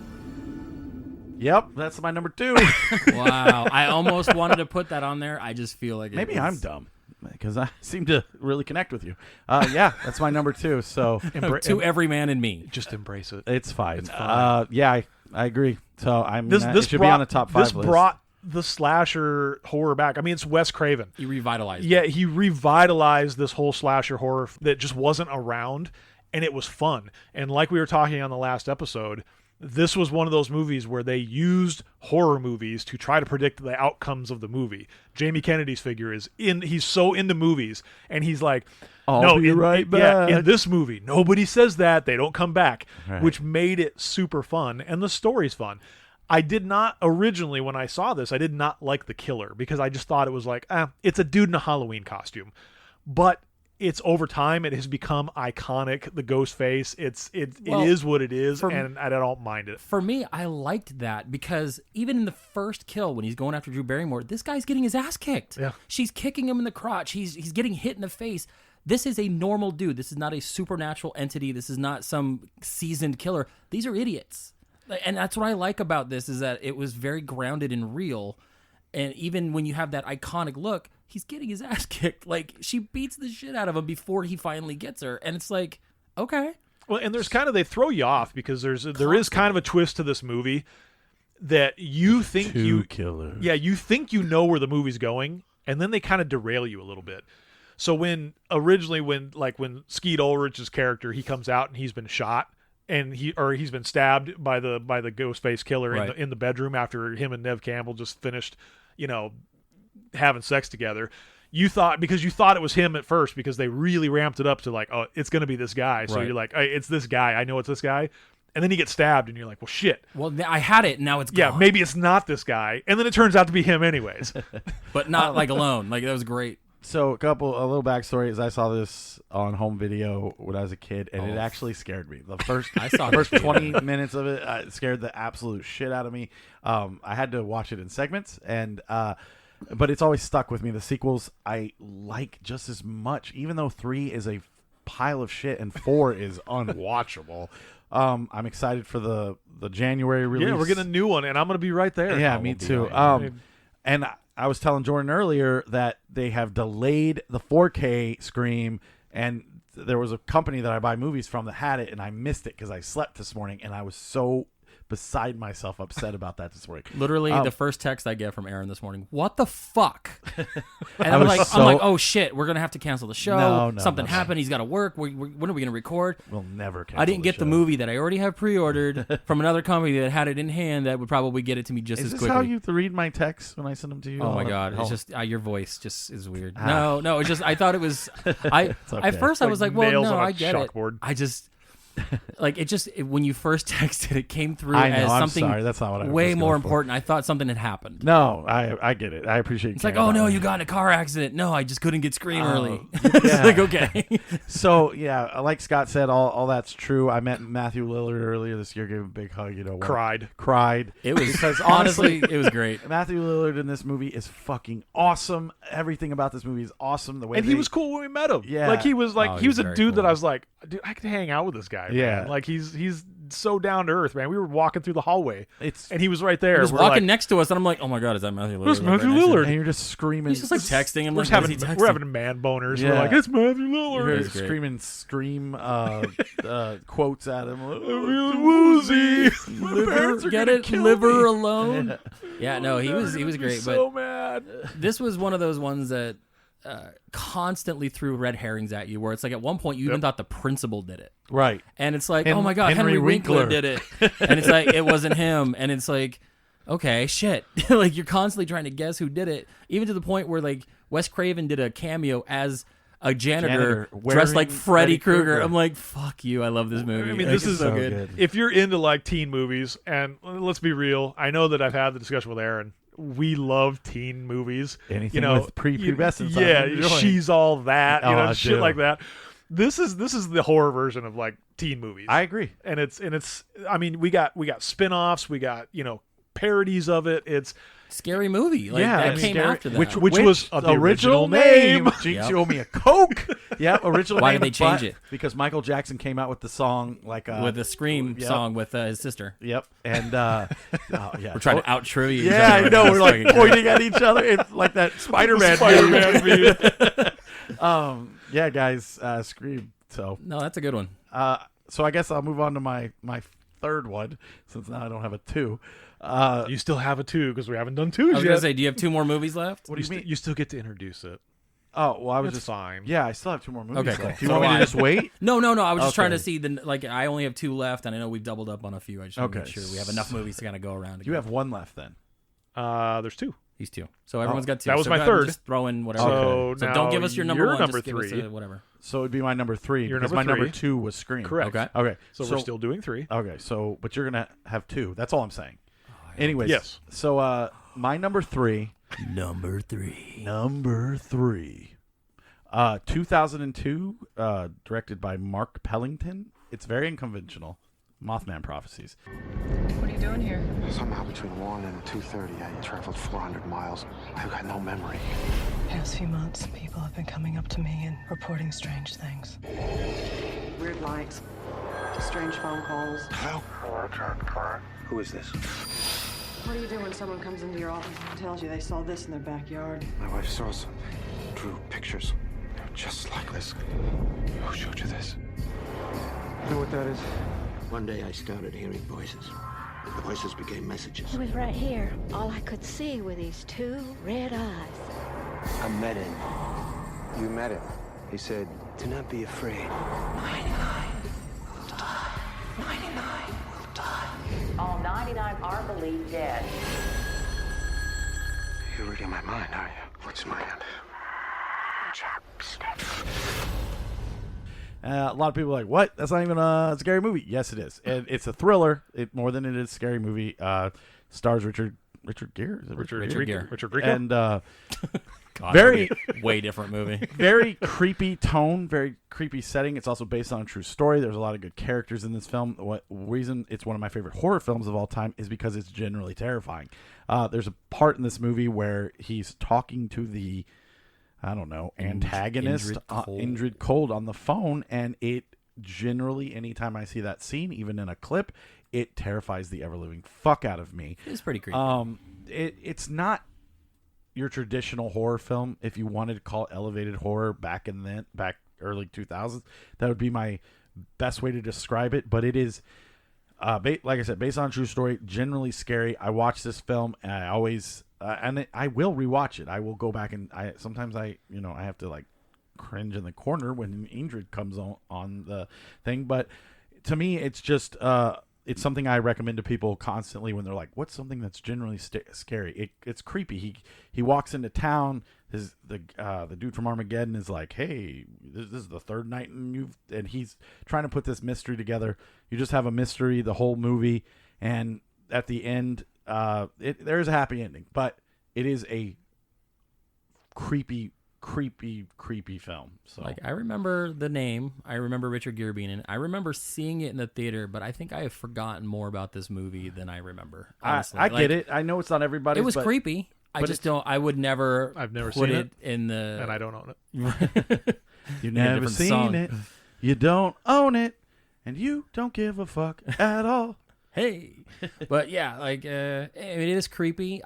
Yep, that's my number 2. Wow. I almost wanted to put that on there. I just feel like maybe I'm dumb because I seem to really connect with you. Yeah, that's my number 2. So to every man in me. Just embrace it. It's fine. It's fine. Yeah, I agree. So it should be on the top 5 list. This brought the slasher horror back. I mean, it's Wes Craven. He revitalized it. He revitalized this whole slasher horror that just wasn't around, and it was fun. And like we were talking on the last episode, this was one of those movies where they used horror movies to try to predict the outcomes of the movie. Jamie Kennedy's figure he's so into movies, and he's like, I'll be right back. Yeah, in this movie, nobody says that. They don't come back, which made it super fun, and the story's fun. I did not originally, when I saw this, I did not like the killer because I just thought it was like, it's a dude in a Halloween costume. But it's over time, it has become iconic. The ghost face, it is what it is, and I don't mind it. For me, I liked that because even in the first kill, when he's going after Drew Barrymore, this guy's getting his ass kicked. Yeah. She's kicking him in the crotch. He's getting hit in the face. This is a normal dude. This is not a supernatural entity. This is not some seasoned killer. These are idiots. And that's what I like about this is that it was very grounded and real. And even when you have that iconic look, he's getting his ass kicked. Like, she beats the shit out of him before he finally gets her. And it's like, okay. Well, and there's kind of, they throw you off because there is kind of a twist to this movie that you think killers. Yeah, you think you know where the movie's going, and then they kind of derail you a little bit. So when Skeet Ulrich's character, he comes out and he's been shot, and he's been stabbed by the Ghostface killer in the bedroom after him and Nev Campbell just finished, having sex together. You thought it was him at first because they really ramped it up to like, oh, it's going to be this guy. So you're like, hey, it's this guy. I know it's this guy. And then he gets stabbed, and you're like, well, shit. Well, I had it, and now it's gone. Yeah, maybe it's not this guy. And then it turns out to be him anyways. But not like alone. Like, that was great. So a little backstory is I saw this on home video when I was a kid, and it actually scared me. The first I saw the first 20 minutes of it scared the absolute shit out of me. I had to watch it in segments, and but it's always stuck with me. The sequels I like just as much, even though 3 is a pile of shit and 4 is unwatchable. I'm excited for the January release. Yeah, we're getting a new one, and I'm going to be right there. Yeah, me too. And I was telling Jordan earlier that they have delayed the 4K Scream, and there was a company that I buy movies from that had it, and I missed it because I slept this morning, and I was so beside myself upset about that this morning. Literally, the first text I get from Aaron this morning, what the fuck? And I I'm was like, so- oh shit, we're gonna have to cancel the show. No, Something no. happened. He's got to work. When are we gonna record? We'll never cancel I didn't get the show. movie that I already have pre-ordered from another company that had it in hand that would probably get it to me just Is as this quickly. how you read my texts when I send them to you? Oh my god! Oh. It's just your voice just is weird. No, it's just I thought it was. okay. At first I was like, well, nails no, on a I get chalkboard. it. I just like when you first texted, it came through I know, as I'm something sorry, that's not what I was way going more for. important. I thought something had happened. No, I get it. I appreciate you. It's like, caring oh about no, me. you got in a car accident. No, I just couldn't get Scream early. Yeah. It's like, okay. So yeah, like Scott said, all that's true. I met Matthew Lillard earlier this year, gave him a big hug. Cried. It was Because honestly, it was great. Matthew Lillard in this movie is fucking awesome. Everything about this movie is awesome. The way And he was cool when we met him. Yeah. Like he was Oh, he was a very dude that cool. I was like, dude, I could hang out with this guy. Yeah. Man. Like he's so down to earth, man. We were walking through the hallway, It's and he was right there. He was We're walking like, next to us, and I'm like, oh my god, is that Matthew Lillard? Where's Matthew Right next to Lillard? and you're just screaming. He's just like texting. I'm We're like, just what is he texting? we're having man boners. Yeah. We're like, it's Matthew You're Lillard. It's great. screaming quotes at him. I'm really woozy. My parents are Get gonna it? kill Liver me. alone. Yeah, no, he was They're gonna be great, so but mad. this was one of those ones that constantly threw red herrings at you, where it's like at one point you even thought the principal did it, Right. and it's like, And oh my god, Henry Henry Winkler Winkler did it, and it's like it wasn't him, and it's like, okay, shit, like you're constantly trying to guess who did it, even to the point where like Wes Craven did a cameo as a janitor dressed like wearing Freddy Freddy Krueger. Krueger. I'm like, fuck you, I love this movie. I mean, Like, this it's is so so good. good. If you're into like teen movies, and let's be real, I know that I've had the discussion with Aaron. We love teen movies. Anything with prepubescence, I'm Yeah, enjoying. She's All That. I Shit do. like that. This is the horror version of like teen movies. I agree. and it's. I mean, we got spin-offs. We got parodies of it. It's Scary movie, like Yeah, that I mean, came scary- after that. which was the original name. Jinx, Yep. you owe me a Coke. Yeah, original Why name. did they change but it? Because Michael Jackson came out with the song like with the Scream Yep. song with his sister. Yep, and yeah, We're trying to out trivia. each Yeah, other I know. right We're now. like It's fucking great. pointing at each other. It's like that Spider-Man. Yeah, guys, Scream. So, No, that's a good one. so I guess I'll move on to my third one since now I don't have a 2. You still have a 2 because we haven't done 2s I was yet. gonna say, do you have 2 more movies left? What do you mean? You still get to introduce it. Oh, well, I was That's just fine. Yeah, I still have 2 more movies. Okay, left. cool. Do you So want me do to I. just wait? No. I was just trying to Okay. see I only have 2 left, and I know we've doubled up on a few. I just want to make Okay. sure we have enough movies to kind of go around. You have 1 left then. There's 2. These 2, so everyone's got 2. That was so my go ahead and third. Just throw in whatever. So So now don't give us your number you're one. number just give us 3. whatever. So it'd be my number 3 Your because number my number 3. 2 was Scream. Correct. Okay. Okay. So we're still doing 3. Okay. So, but you're gonna have 2. That's all I'm saying. Anyways. Yes. So, my number 3. Number 3. Number 3. 2002, directed by Mark Pellington. It's very unconventional. Mothman Prophecies. What are you doing here? Somehow between 1 and 2:30, I traveled 400 miles. I've got no memory. Past few months, people have been coming up to me and reporting strange things. Weird lights, strange phone calls. Hello? Who is this? What do you do when someone comes into your office and tells you they saw this in their backyard? My wife saw something. Drew pictures. They're just like this. Who showed you this? You know what that is? One day I started hearing voices. The voices became messages. He was right here. All I could see were these 2 red eyes. I met him. You met him. He said, do not be afraid. 99 will die. 99 will die. All 99 are believed dead. You're reading my mind, are you? What's my hand? A lot of people are like, what? That's not even a scary movie. Yes, it is. And it's a thriller more than it is a scary movie. Stars Richard Gere. Is it Richard Gere. Richard Grieco. And God, very way different movie. Very creepy tone, very creepy setting. It's also based on a true story. There's a lot of good characters in this film. What reason it's one of my favorite horror films of all time is because it's generally terrifying. There's a part in this movie where he's talking to the antagonist, Indrid Cold, on the phone, and it generally, anytime I see that scene, even in a clip, it terrifies the ever-living fuck out of me. It's pretty creepy. It's not your traditional horror film. If you wanted to call it elevated horror back early 2000s, that would be my best way to describe it. But it is, like I said, based on a true story, generally scary. I watch this film, and I always... I will rewatch it. I will go back and sometimes I have to like cringe in the corner when Indrid comes on the thing. But to me, it's just it's something I recommend to people constantly when they're like, "What's something that's generally scary?" It's creepy. He walks into town. The dude from Armageddon is like, "Hey, this is the third night and he's trying to put this mystery together." You just have a mystery the whole movie, and at the end. There is a happy ending, but it is a creepy film. So, like, I remember the name. I remember Richard Gere being in it. I remember seeing it in the theater, but I think I have forgotten more about this movie than I remember. Honestly, I get it. I know it's not everybody's. It was creepy. I just don't. I would never. I've never put seen it in the. And I don't own it. You've never seen it. You don't own it, and you don't give a fuck at all. Hey, but yeah, like it is creepy.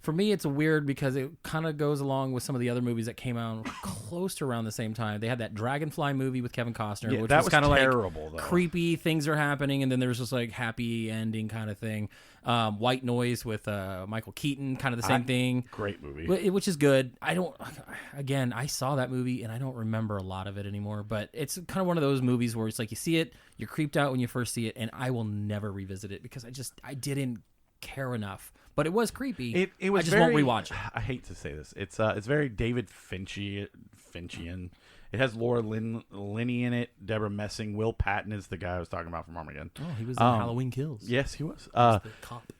For me, it's weird because it kind of goes along with some of the other movies that came out close to around the same time. They had that Dragonfly movie with Kevin Costner, which was kind of terrible, like creepy. Things are happening, and then there's just like happy ending kind of thing. White Noise with Michael Keaton, kind of the same thing. Great movie, which is good. I saw that movie and I don't remember a lot of it anymore. But it's kind of one of those movies where it's like you see it, you're creeped out when you first see it, and I will never revisit it because I didn't care enough. But it was creepy. It was. I just won't rewatch it. I hate to say this. It's very David Finchian. It has Laura Linney in it. Deborah Messing. Will Patton is the guy I was talking about from Armageddon. Oh, he was in Halloween Kills. Yes, he was. The cop.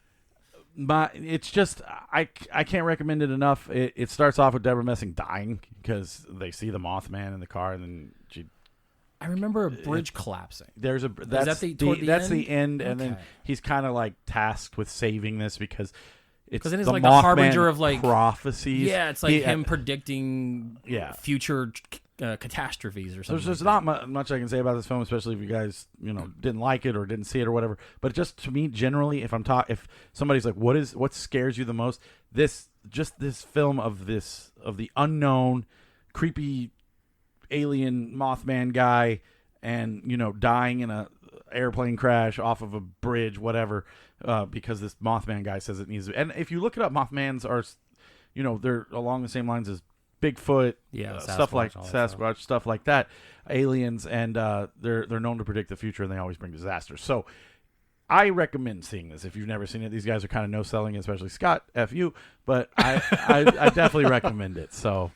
It's just I can't recommend it enough. It starts off with Deborah Messing dying because they see the Mothman in the car, and then I remember a bridge collapsing. That's the end, and then he's kind of like tasked with saving this because it's then it's the like Mothman a harbinger of like prophecies. Yeah, it's like him predicting future catastrophes or something. There's not much I can say about this film, especially if you guys didn't like it or didn't see it or whatever. But just to me, generally, if somebody's like, what scares you the most? This film of the unknown, creepy alien Mothman guy, and dying in a airplane crash off of a bridge, whatever, because this Mothman guy says it needs to. And if you look it up, Mothmans are, they're along the same lines as Bigfoot, stuff like Sasquatch, stuff like that, aliens, and they're known to predict the future, and they always bring disasters. So I recommend seeing this if you've never seen it. These guys are kind of no-selling, especially Scott, F you, but I definitely recommend it. So.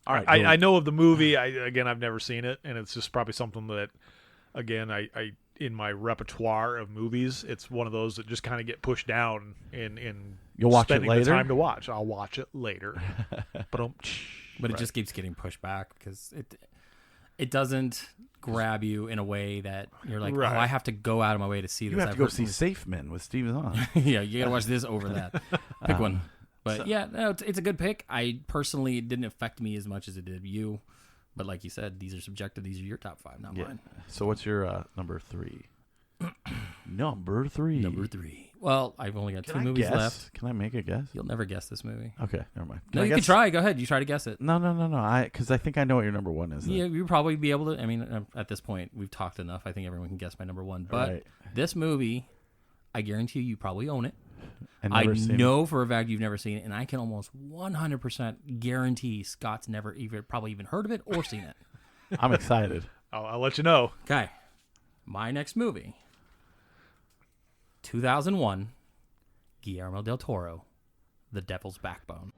All right, I know of the movie. I've never seen it, and it's just probably something that, again, I in my repertoire of movies, it's one of those that just kind of get pushed down in You'll watch spending it later? the time to watch. I'll watch it later, but it just keeps getting pushed back because it doesn't grab you in a way that you're like, Right. oh, I have to go out of my way to see this. You have to go see Safe Men with Steve Zahn. Yeah, you got to watch this over that. Pick one. But it's a good pick. I personally, it didn't affect me as much as it did you. But like you said, these are subjective. These are your top 5, not mine. So what's your number 3? Number 3. Well, I've only got 2 movies left. Can I make a guess? You'll never guess this movie. Okay, never mind. No, you can try. Go ahead. You try to guess it. No. Because I think I know what your number 1 is. Yeah, you'll probably be able to. I mean, at this point, we've talked enough. I think everyone can guess my number 1. But this movie, I guarantee you probably own it. I know for a fact you've never seen it, and I can almost 100% guarantee Scott's never probably even heard of it or seen it. I'm excited. I'll let you know. Okay. My next movie, 2001, Guillermo del Toro, The Devil's Backbone.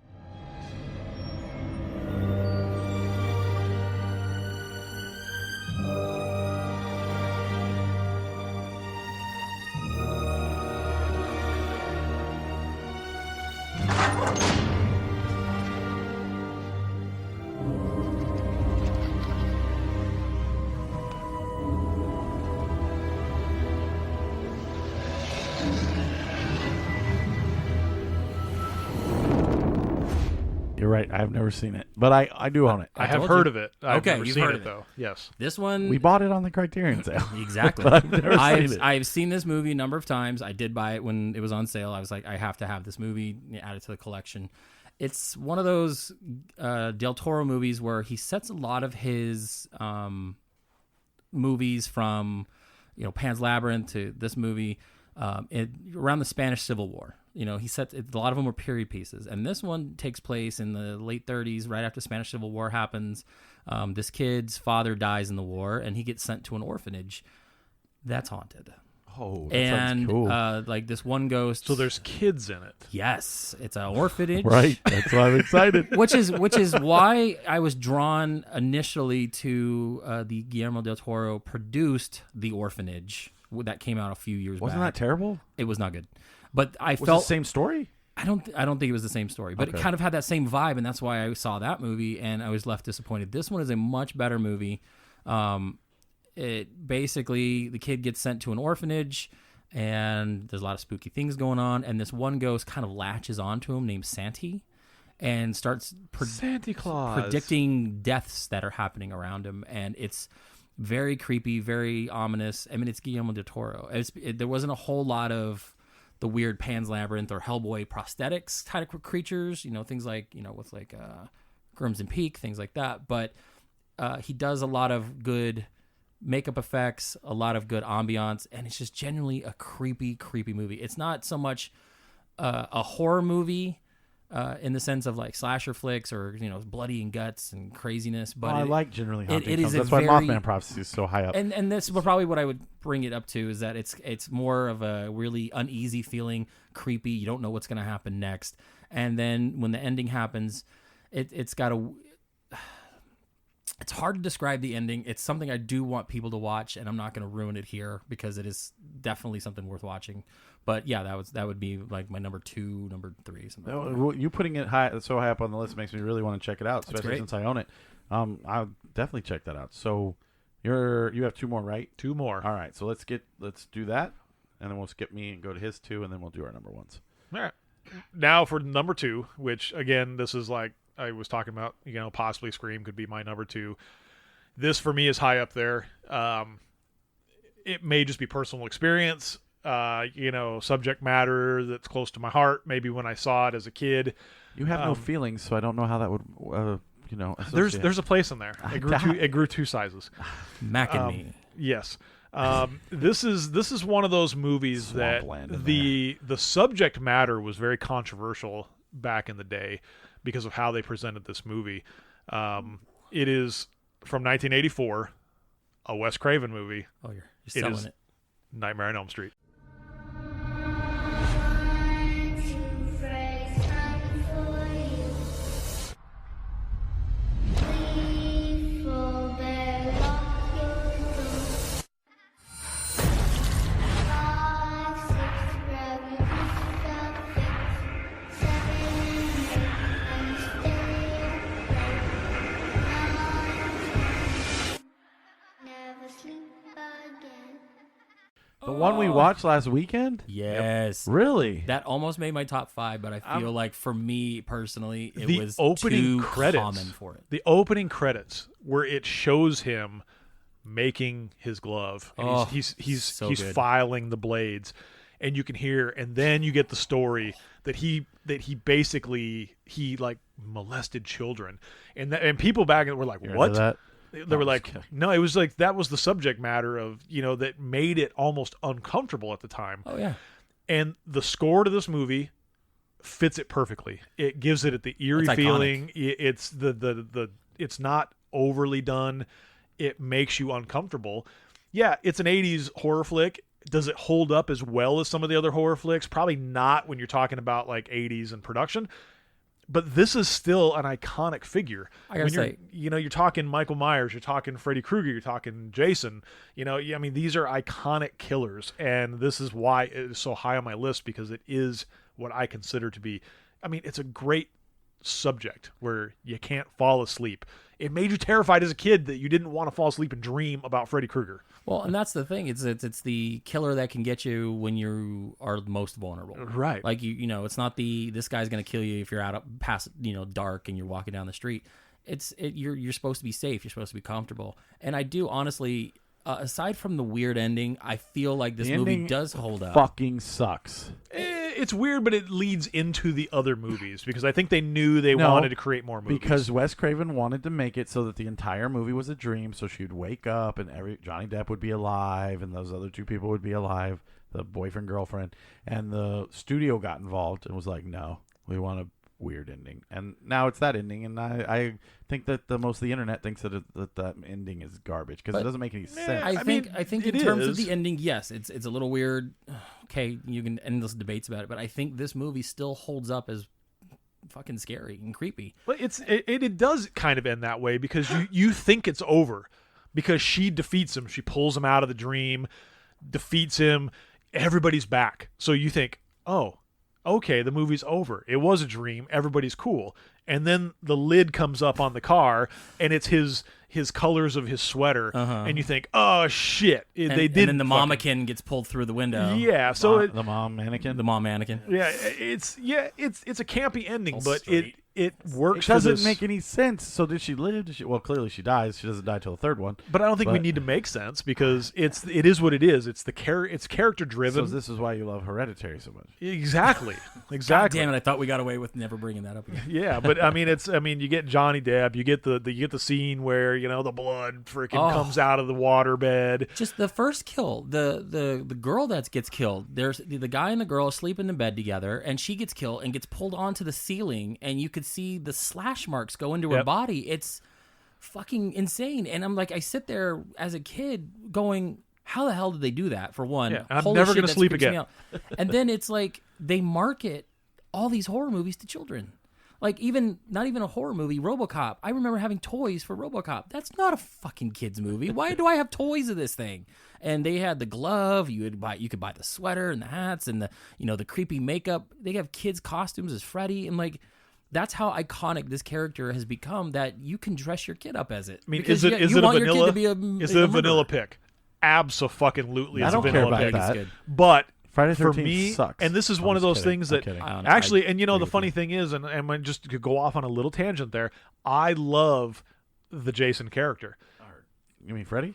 right. I have never seen it, but I do own it. I have heard of it. I've Okay, never you've seen heard it of it. though. Yes. This one, We bought it on the Criterion sale. Exactly. But I've never seen it. I've seen this movie a number of times. I did buy it when it was on sale. I was like, I have to have this movie, add it to the collection. It's one of those Del Toro movies where he sets a lot of his movies from, Pan's Labyrinth to this movie around the Spanish Civil War. He sets a lot of them were period pieces, and this one takes place in the late 30s, right after the Spanish Civil War happens. This kid's father dies in the war, and he gets sent to an orphanage that's haunted. Oh, that and sounds cool. like this one ghost. So there's kids in it. Yes, it's an orphanage. Right. That's why I'm excited. which is why I was drawn initially to the Guillermo del Toro produced The Orphanage that came out a few years back. Wasn't that terrible? It was not good. But I Was it felt the same story? I don't think it was the same story, but it kind of had that same vibe, and that's why I saw that movie and I was left disappointed. This one is a much better movie. It basically, the kid gets sent to an orphanage and there's a lot of spooky things going on, and this one ghost kind of latches onto him named Santi and starts Santa Claus predicting deaths that are happening around him, and it's very creepy, very ominous. I mean, it's Guillermo del Toro. There wasn't a whole lot of the weird Pan's Labyrinth or Hellboy prosthetics type of creatures, things like, with like Crimson Peak, things like that. But he does a lot of good makeup effects, a lot of good ambiance, and it's just genuinely a creepy, creepy movie. It's not so much a horror movie in the sense of like slasher flicks or, bloody and guts and craziness. But I like generally haunting it films. is That's why Mothman Prophecy is so high up. And this is probably what I would bring it up to, is that it's more of a really uneasy feeling, creepy. You don't know what's going to happen next. And then when the ending happens, it's got a... It's hard to describe the ending. It's something I do want people to watch, and I'm not going to ruin it here because it is definitely something worth watching. But yeah, that would be like my number 2, number 3. Something like that. Well, you putting it so high up on the list makes me really want to check it out, especially since I own it. I'll definitely check that out. So you have 2 more, right? 2 more. All right, so let's do that, and then we'll skip me and go to his 2, and then we'll do our number 1s. All right. Now for number 2, which again, this is like I was talking about, possibly Scream could be my number 2. This for me is high up there. It may just be personal experience, subject matter that's close to my heart. Maybe when I saw it as a kid. You have no feelings, so I don't know how that would, There's a place in there. It grew 2 sizes. Mac and me. Yes. This is one of those movies that the subject matter was very controversial back in the day because of how they presented this movie. It is from 1984, a Wes Craven movie. Oh, you're selling it. Nightmare on Elm Street. The one we watched last weekend? Yes. Really? That almost made my top 5, but I feel like for me personally, it was opening too credits, common for it. The opening credits where it shows him making his glove. And he's good. filing the blades, and you can hear, and then you get the story that he basically like molested children, and people back were like, You're what? into that? They were like, no, it was like that was the subject matter of, that made it almost uncomfortable at the time. Oh, yeah. And the score to this movie fits it perfectly. It gives it the eerie It's feeling. It's it's not overly done. It makes you uncomfortable. Yeah, it's an 80s horror flick. Does it hold up as well as some of the other horror flicks? Probably not when you're talking about like 80s and production. But this is still an iconic figure. I gotta say, you're talking Michael Myers, you're talking Freddy Krueger, you're talking Jason. I mean, these are iconic killers, and this is why it is so high on my list, because it is what I consider to be. I mean, it's a great subject where you can't fall asleep. It made you terrified as a kid that you didn't want to fall asleep and dream about Freddy Krueger. Well, and that's the thing. It's the killer that can get you when you are most vulnerable. Right. Like you know, it's not this guy's going to kill you if you're out past dark and you're walking down the street. You're supposed to be safe. You're supposed to be comfortable. And I do honestly, aside from the weird ending, I feel like this movie does hold up. Fucking sucks. It's weird, but it leads into the other movies because I think they knew they wanted to create more movies. Because Wes Craven wanted to make it so that the entire movie was a dream, so she'd wake up and Johnny Depp would be alive and those other two people would be alive, the boyfriend, girlfriend, and the studio got involved and was like, no, we want a weird ending. And now it's that ending, and I think that most of the internet thinks that that ending is garbage because it doesn't make any sense. I think in terms of the ending, yes, it's a little weird. Okay, you can endless debates about it, but I think this movie still holds up as fucking scary and creepy. But it does kind of end that way because you think it's over because she defeats him. She pulls him out of the dream, defeats him. Everybody's back. So you think, oh, okay, the movie's over. It was a dream. Everybody's cool. And then the lid comes up on the car, and it's his colors of his sweater, and you think, oh shit, they did. And then the mannequin gets pulled through the window. Yeah, so the mom mannequin. Yeah, it's a campy ending, but it works. It doesn't make any sense. So did she live? Well, clearly she dies. She doesn't die till the third one. But I don't think we need to make sense because it is what it is. It's it's character driven. So this is why you love Hereditary so much. Exactly. God damn it! I thought we got away with never bringing that up again. Yeah, but I mean, you get Johnny Depp. You get the scene where the blood freaking comes out of the waterbed. Just the first kill, the girl that gets killed. There's the guy and the girl are sleeping in bed together, and she gets killed and gets pulled onto the ceiling, and you could see the slash marks go into her body. It's fucking insane. And I'm like, I sit there as a kid going, how the hell did they do that? For one, I'm never going to sleep again. And then it's like they market all these horror movies to children. Like not even a horror movie, RoboCop. I remember having toys for RoboCop. That's not a fucking kids movie. Why do I have toys of this thing? And they had the glove. You could buy the sweater and the hats and the creepy makeup. They have kids costumes as Freddy, and like that's how iconic this character has become. That you can dress your kid up as it. I mean, is it a vanilla pick? Absolutely, I don't care about that. But Friday the 13th for me, sucks. and this is one of those things that actually, and the funny you. thing is, and just to go off on a little tangent there, I love the Jason character. You mean Freddy?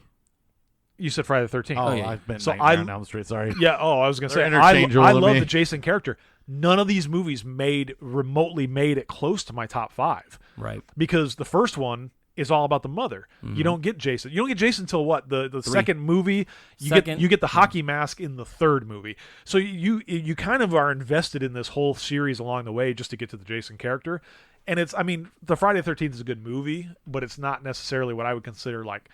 You said Friday the 13th. Oh, yeah. I've been Nightmare on Elm Street. Sorry. Yeah. Oh, I was going to say, I love the Jason character. None of these movies remotely made it close to my top 5. Right. Because the first one is all about the mother. Mm-hmm. You don't get Jason. You don't get Jason until what? The second movie. You get the hockey mask in the third movie. So you kind of are invested in this whole series along the way just to get to the Jason character. And the Friday the 13th is a good movie, but it's not necessarily what I would consider like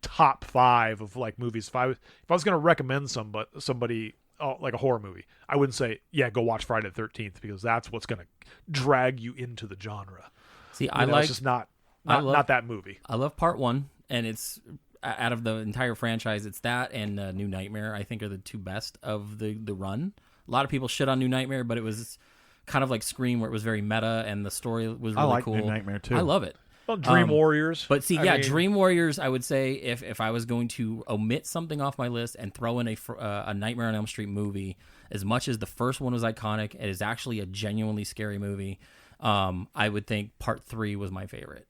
top 5 of like movies. If I was going to recommend somebody like a horror movie, I wouldn't say, yeah, go watch Friday the 13th because that's what's going to drag you into the genre. See, it's just not that movie. I love part 1, and it's out of the entire franchise, it's that and New Nightmare, I think, are the two best of the run. A lot of people shit on New Nightmare, but it was kind of like Scream, where it was very meta and the story was really cool. I like New Nightmare too. I love it. Well, Dream Warriors. But see, Dream Warriors, I would say if I was going to omit something off my list and throw in a Nightmare on Elm Street movie, as much as the first one was iconic, it is actually a genuinely scary movie. I would think part 3 was my favorite.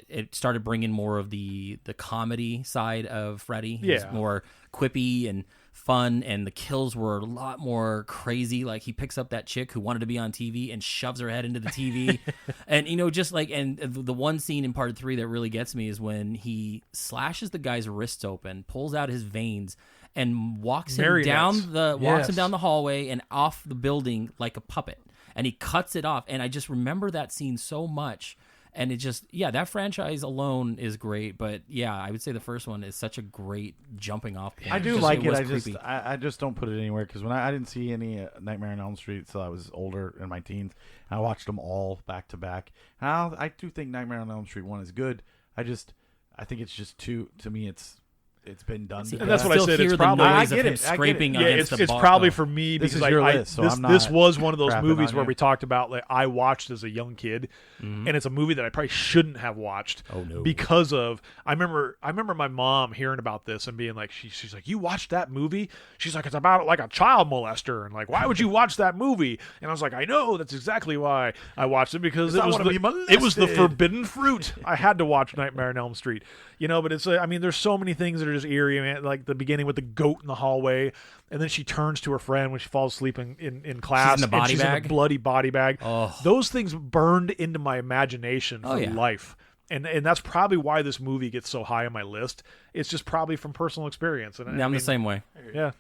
It started bringing more of the comedy side of Freddy. He was more quippy and fun, and the kills were a lot more crazy. Like he picks up that chick who wanted to be on TV and shoves her head into the TV. And just like, and the one scene in part 3 that really gets me is when he slashes the guy's wrists open, pulls out his veins, and walks him down the hallway and off the building like a puppet. And he cuts it off. And I just remember that scene so much. And it just, that franchise alone is great. But I would say the first one is such a great jumping off point. I do like it. I just don't put it anywhere because when I didn't see any Nightmare on Elm Street until I was older in my teens. And I watched them all back to back. And I do think Nightmare on Elm Street 1 is good. I think it's just too, to me, it's it's been done. And that's what I said. It's probably I get it. Scraping against it's the bar, probably though. for me This because is your list, so I'm not this was one of those crapping movies on where you. we talked about like I watched as a young kid, and it's a movie that I probably shouldn't have watched. Oh no! Because of I remember my mom hearing about this and being like she's like, you watched that movie? She's like, it's about like a child molester, and like, why would you watch that movie? And I was like, I know, that's exactly why I watched it, because it was the forbidden fruit. I had to watch Nightmare on Elm Street, but it's I mean, there's so many things that are just eerie, man. Like the beginning with the goat in the hallway, and then she turns to her friend when she falls asleep in class. She's in a body bag? In a bloody body bag. Oh. Those things burned into my imagination for life. And that's probably why this movie gets so high on my list. It's just probably from personal experience. And I'm the same way. Yeah.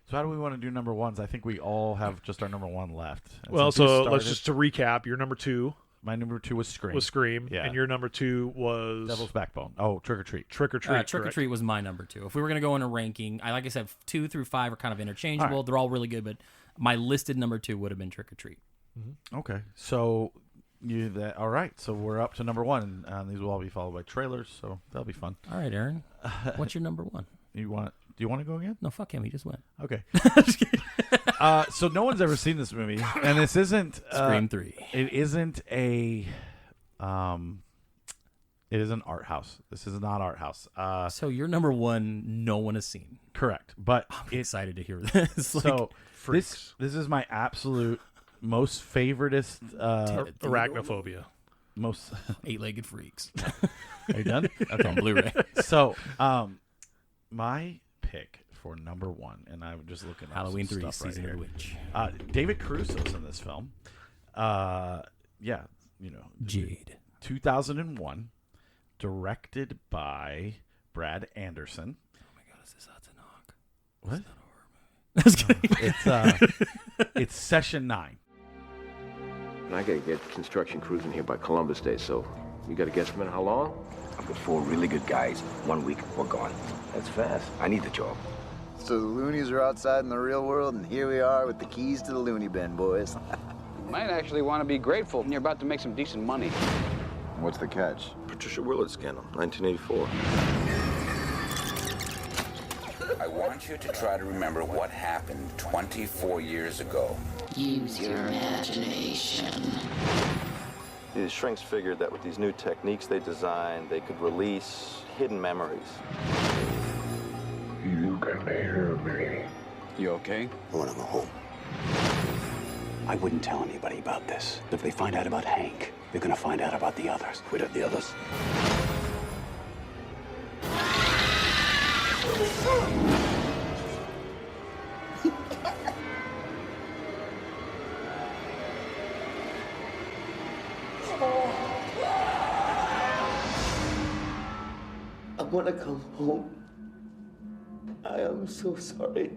So how do we want to do number ones? I think we all have just our number one left. And Well, since you so let's started- just to recap. Your number 2 My number 2 was Scream. Yeah. And your number 2 was Devil's Backbone. Oh, Trick or Treat. Trick or Treat. Trick or Treat was my number 2. If we were going to go in a ranking, like I said, 2 through 5 are kind of interchangeable. All right. They're all really good, but my listed number 2 would have been Trick or Treat. Mm-hmm. Okay, so all right. So we're up to number 1. These will all be followed by trailers, so that'll be fun. All right, Aaron. What's your number 1? Do you want to go again? No, fuck him. He just went. Okay. So no one's ever seen this movie, and this isn't Scream 3. It isn't a. It is an art house. This is not art house. So your number 1, no one has seen. Correct, but I'm excited to hear this. So this is my absolute most favoritist arachnophobia. Most 8-legged freaks. Are you done? That's on Blu-ray. So, my pick for number 1, and I'm just looking at Halloween 3, stuff Season right of here. the Witch. David Caruso's in this film. Jade. 2001, directed by Brad Anderson. Oh my God, is this Hudson Hawk? What? Is that a horror movie? It's Session 9. And I gotta get construction crews in here by Columbus Day, so you got a guesstimate how long? I've got 4 really good guys. 1 week, we're gone. That's fast. I need the job. So the loonies are outside in the real world, and here we are with the keys to the loony bin, boys. You might actually want to be grateful when you're about to make some decent money. What's the catch? Patricia Willard scandal, 1984. I want you to try to remember what happened 24 years ago. Use your imagination. These shrinks figured that with these new techniques they designed, they could release hidden memories. You can hear me. You okay? I want to go home. I wouldn't tell anybody about this. If they find out about Hank, they're gonna find out about the others. What are the others? I want to come home. I am so sorry.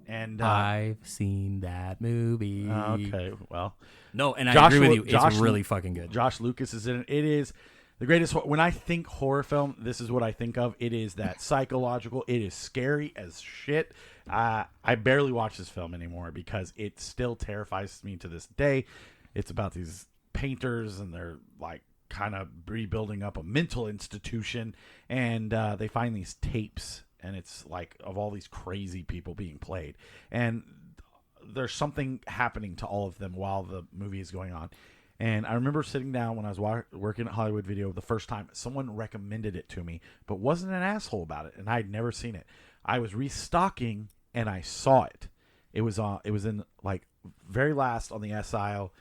And I've seen that movie. Okay, well, no, and I agree with you. It's really fucking good. Josh Lucas is in it. It is the greatest. When I think horror film, this is what I think of. It is that psychological. It is scary as shit. I barely watch this film anymore because it still terrifies me to this day. It's about these painters, and they're like kind of rebuilding up a mental institution, and they find these tapes, and it's like of all these crazy people being played, and there's something happening to all of them while the movie is going on. And I remember sitting down when I was working at Hollywood Video the first time. Someone recommended it to me, but wasn't an asshole about it, and I had never seen it. I was restocking, and I saw it. It was in like very last on the S aisle,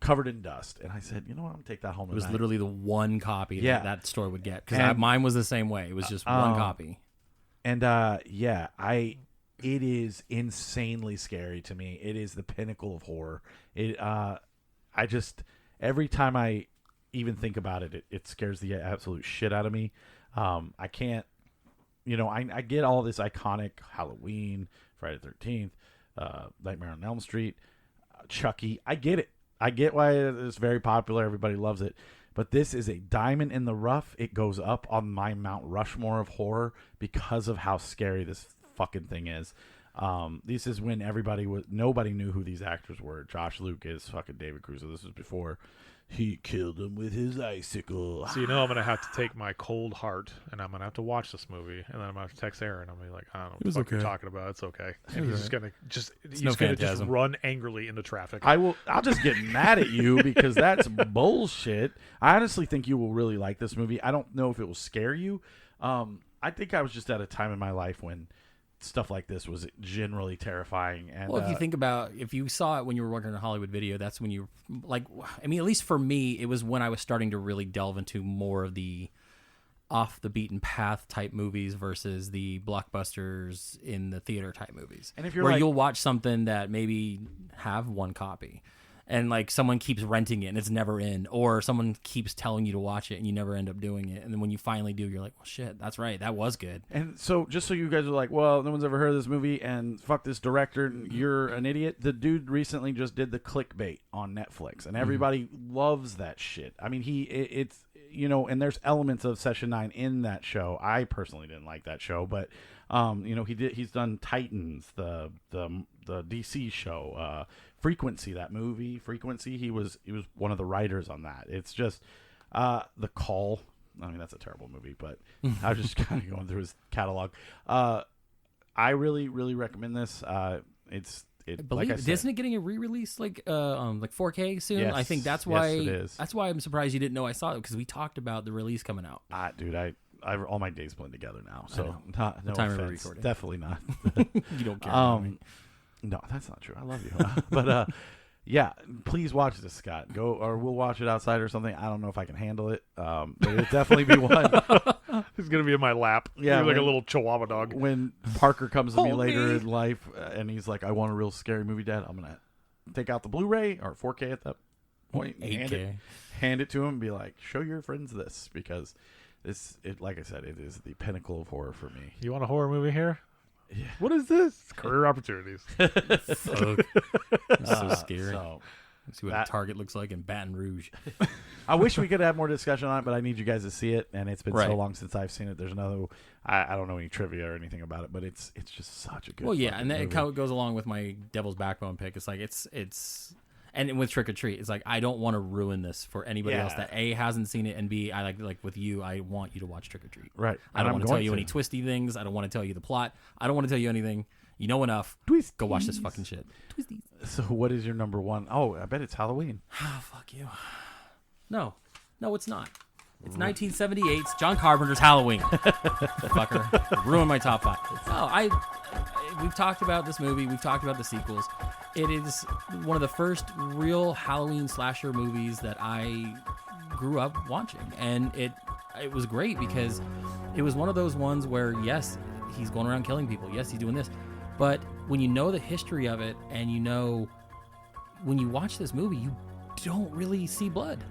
covered in dust, and I said, you know what, I'm gonna take that home. It was literally the one copy that store would get, because mine was the same way. It was just one copy. And it is insanely scary to me. It is the pinnacle of horror. I just, every time I even think about it, it scares the absolute shit out of me. I can't, I get all this iconic Halloween, Friday the 13th, Nightmare on Elm Street, Chucky. I get it. I get why it's very popular. Everybody loves it. But this is a diamond in the rough. It goes up on my Mount Rushmore of horror because of how scary this fucking thing is. This is when nobody knew who these actors were. Josh Lucas, fucking David Caruso. This was before He killed him with his icicle. So I'm going to have to take my cold heart, and I'm going to have to watch this movie, and then I'm going to have to text Aaron. I'm going to be like, I don't know what the fuck you're talking about. It's okay. And he's just going to just run angrily into traffic. I'll just get mad at you because that's bullshit. I honestly think you will really like this movie. I don't know if it will scare you. I think I was just at a time in my life when stuff like this was generally terrifying. And well, if you think about, if you saw it when you were working on a Hollywood Video, that's when you like, I mean, at least for me, it was when I was starting to really delve into more of the off the beaten path type movies versus the blockbusters in the theater type movies. And if you're where you'll watch something that maybe have one copy and like someone keeps renting it and it's never in, or someone keeps telling you to watch it and you never end up doing it. And then when you finally do, you're like, well, shit, that's right. That was good. And so just so you guys are like, well, no one's ever heard of this movie and fuck this director, you're an idiot. The dude recently just did the Clickbait on Netflix and everybody loves that shit. I mean, it's, and there's elements of Session 9 in that show. I personally didn't like that show, but he's done Titans, the DC show, Frequency, that movie Frequency. He was one of the writers on that. It's just The Call. I mean, that's a terrible movie, but I was just kind of going through his catalog. I really, really recommend this. Like I said, isn't it getting a re-release like 4K soon? Yes, I think that's why. yes, it is. That's why I'm surprised you didn't know I saw it, because we talked about the release coming out. Dude, I all my days blend together now, so no time of offense. recording. Definitely not. You don't care about me. No, that's not true. I love you. But yeah, please watch this, Scott. Go, or we'll watch it outside or something. I don't know if I can handle it. But it'll definitely be one. He's gonna be in my lap. Yeah, like a little Chihuahua dog. When Parker comes to me later in life and he's like, "I want a real scary movie, Dad," I'm gonna take out the Blu-ray or 4K at that point, 8K. hand it to him, and be like, "Show your friends this," because like I said, it is the pinnacle of horror for me. You want a horror movie here? Yeah. What is this? Career opportunities. So scary. See what that- a Target looks like in Baton Rouge. I wish we could have more discussion on it, but I need you guys to see it, and it's been so Right. long since I've seen it. There's I don't know any trivia or anything about it, but it's just such a good. Well, yeah, fucking and that movie. it goes along with my Devil's Backbone pick. It's like it's and with Trick or Treat, it's like I don't want to ruin this for anybody else that A, hasn't seen it, and B, I like with you, I want you to watch Trick or Treat. Right. I don't want to tell you any twisty things. I don't want to tell you the plot. I don't want to tell you anything. You know enough. Twisties. Go watch this fucking shit. Twisties. So what is your number one? Oh, I bet it's Halloween. Oh, fuck you. No, it's not. It's 1978's John Carpenter's Halloween. Fucker. Ruined my top 5. No, we've talked about this movie. We've talked about the sequels. It is one of the first real Halloween slasher movies that I grew up watching. And it was great because it was one of those ones where, yes, he's going around killing people. Yes, he's doing this. But when you know the history of it and you know when you watch this movie, you don't really see blood.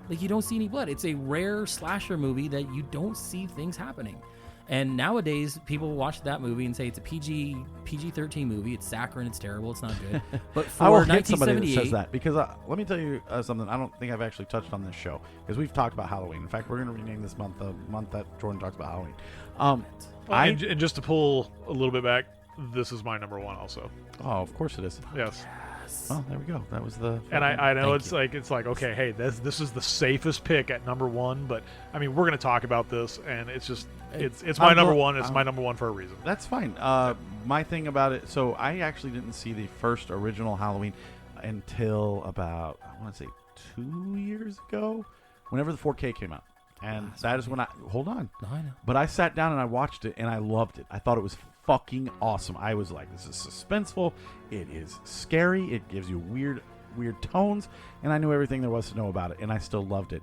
Like, you don't see any blood. It's a rare slasher movie that you don't see things happening. And nowadays, people watch that movie and say it's a PG-13 movie. It's saccharine. It's terrible. It's not good. But for I will hit somebody that 1978, says that because let me tell you something. I don't think I've actually touched on this show because we've talked about Halloween. In fact, we're going to rename this month the month that Jordan talks about Halloween. And just to pull a little bit back, this is my number one also. Oh, of course it is. Yes. Oh, there we go. That was the. And I know it's like okay, hey, this is the safest pick at number one, but I mean we're gonna talk about this, and it's just it's my number one. It's my number one for a reason. That's fine. My thing about it. So I actually didn't see the first original Halloween until about I want to say 2 years ago, whenever the 4K came out, and that is when I hold on. I know. But I sat down and I watched it, and I loved it. I thought it was fucking awesome. I was like, this is suspenseful. It is scary. It gives you weird tones, and I knew everything there was to know about it, and I still loved it.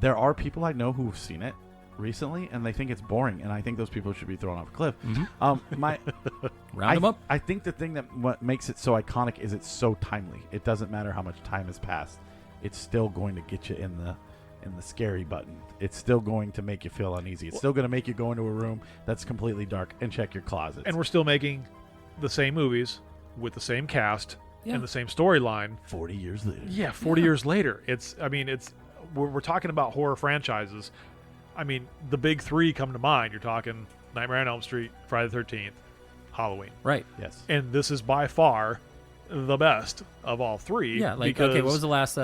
There are people I know who've seen it recently, and they think it's boring, and I think those people should be thrown off a cliff. Mm-hmm. Round them up. I think the thing what makes it so iconic is it's so timely. It doesn't matter how much time has passed. It's still going to get you in the scary button. It's still going to make you feel uneasy. It's still going to make you go into a room that's completely dark and check your closets. And we're still making the same movies with the same cast and the same storyline 40 years later. Yeah, 40 years later. We're talking about horror franchises. I mean, the big three come to mind. You're talking Nightmare on Elm Street, Friday the 13th, Halloween. Right. Yes. And this is by far the best of all three. Yeah, like, because okay, what was the last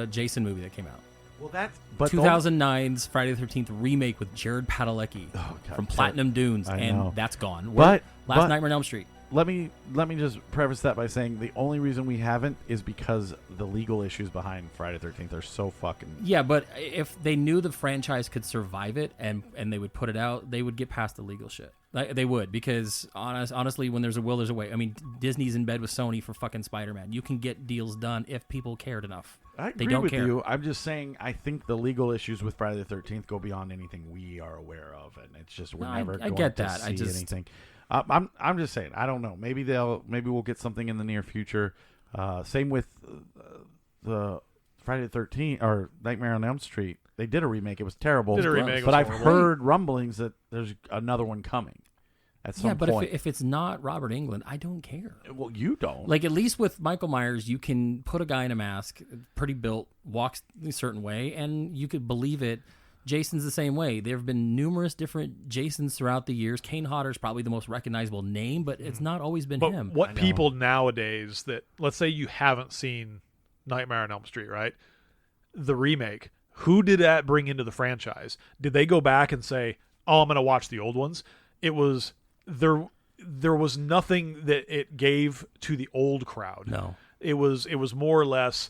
Jason movie that came out. Well, that's but 2009's Friday the 13th remake with Jared Padalecki from Platinum Dunes, and that's gone. Last Nightmare on Elm Street. Let me just preface that by saying the only reason we haven't is because the legal issues behind Friday the 13th are so fucking... Yeah, but if they knew the franchise could survive it and they would put it out, they would get past the legal shit. They would, because honestly, when there's a will, there's a way. I mean, Disney's in bed with Sony for fucking Spider-Man. You can get deals done if people cared enough. I agree with you. I'm just saying I think the legal issues with Friday the 13th go beyond anything we are aware of, and it's just we're never going to see anything. I'm just saying, I don't know. Maybe we'll get something in the near future. Same with the Friday the 13th or Nightmare on Elm Street. They did a remake. It was terrible. But I've heard rumblings that there's another one coming at some point. Yeah, but if it's not Robert Englund, I don't care. Well, you don't. Like, at least with Michael Myers, you can put a guy in a mask, pretty built, walks a certain way, and you could believe it. Jason's the same way. There have been numerous different Jasons throughout the years. Kane Hodder's probably the most recognizable name, but it's not always been him. What people nowadays that, let's say you haven't seen Nightmare on Elm Street, right? The remake, who did that bring into the franchise? Did they go back and say, oh, I'm going to watch the old ones? It was, there was nothing that it gave to the old crowd. No. It was more or less,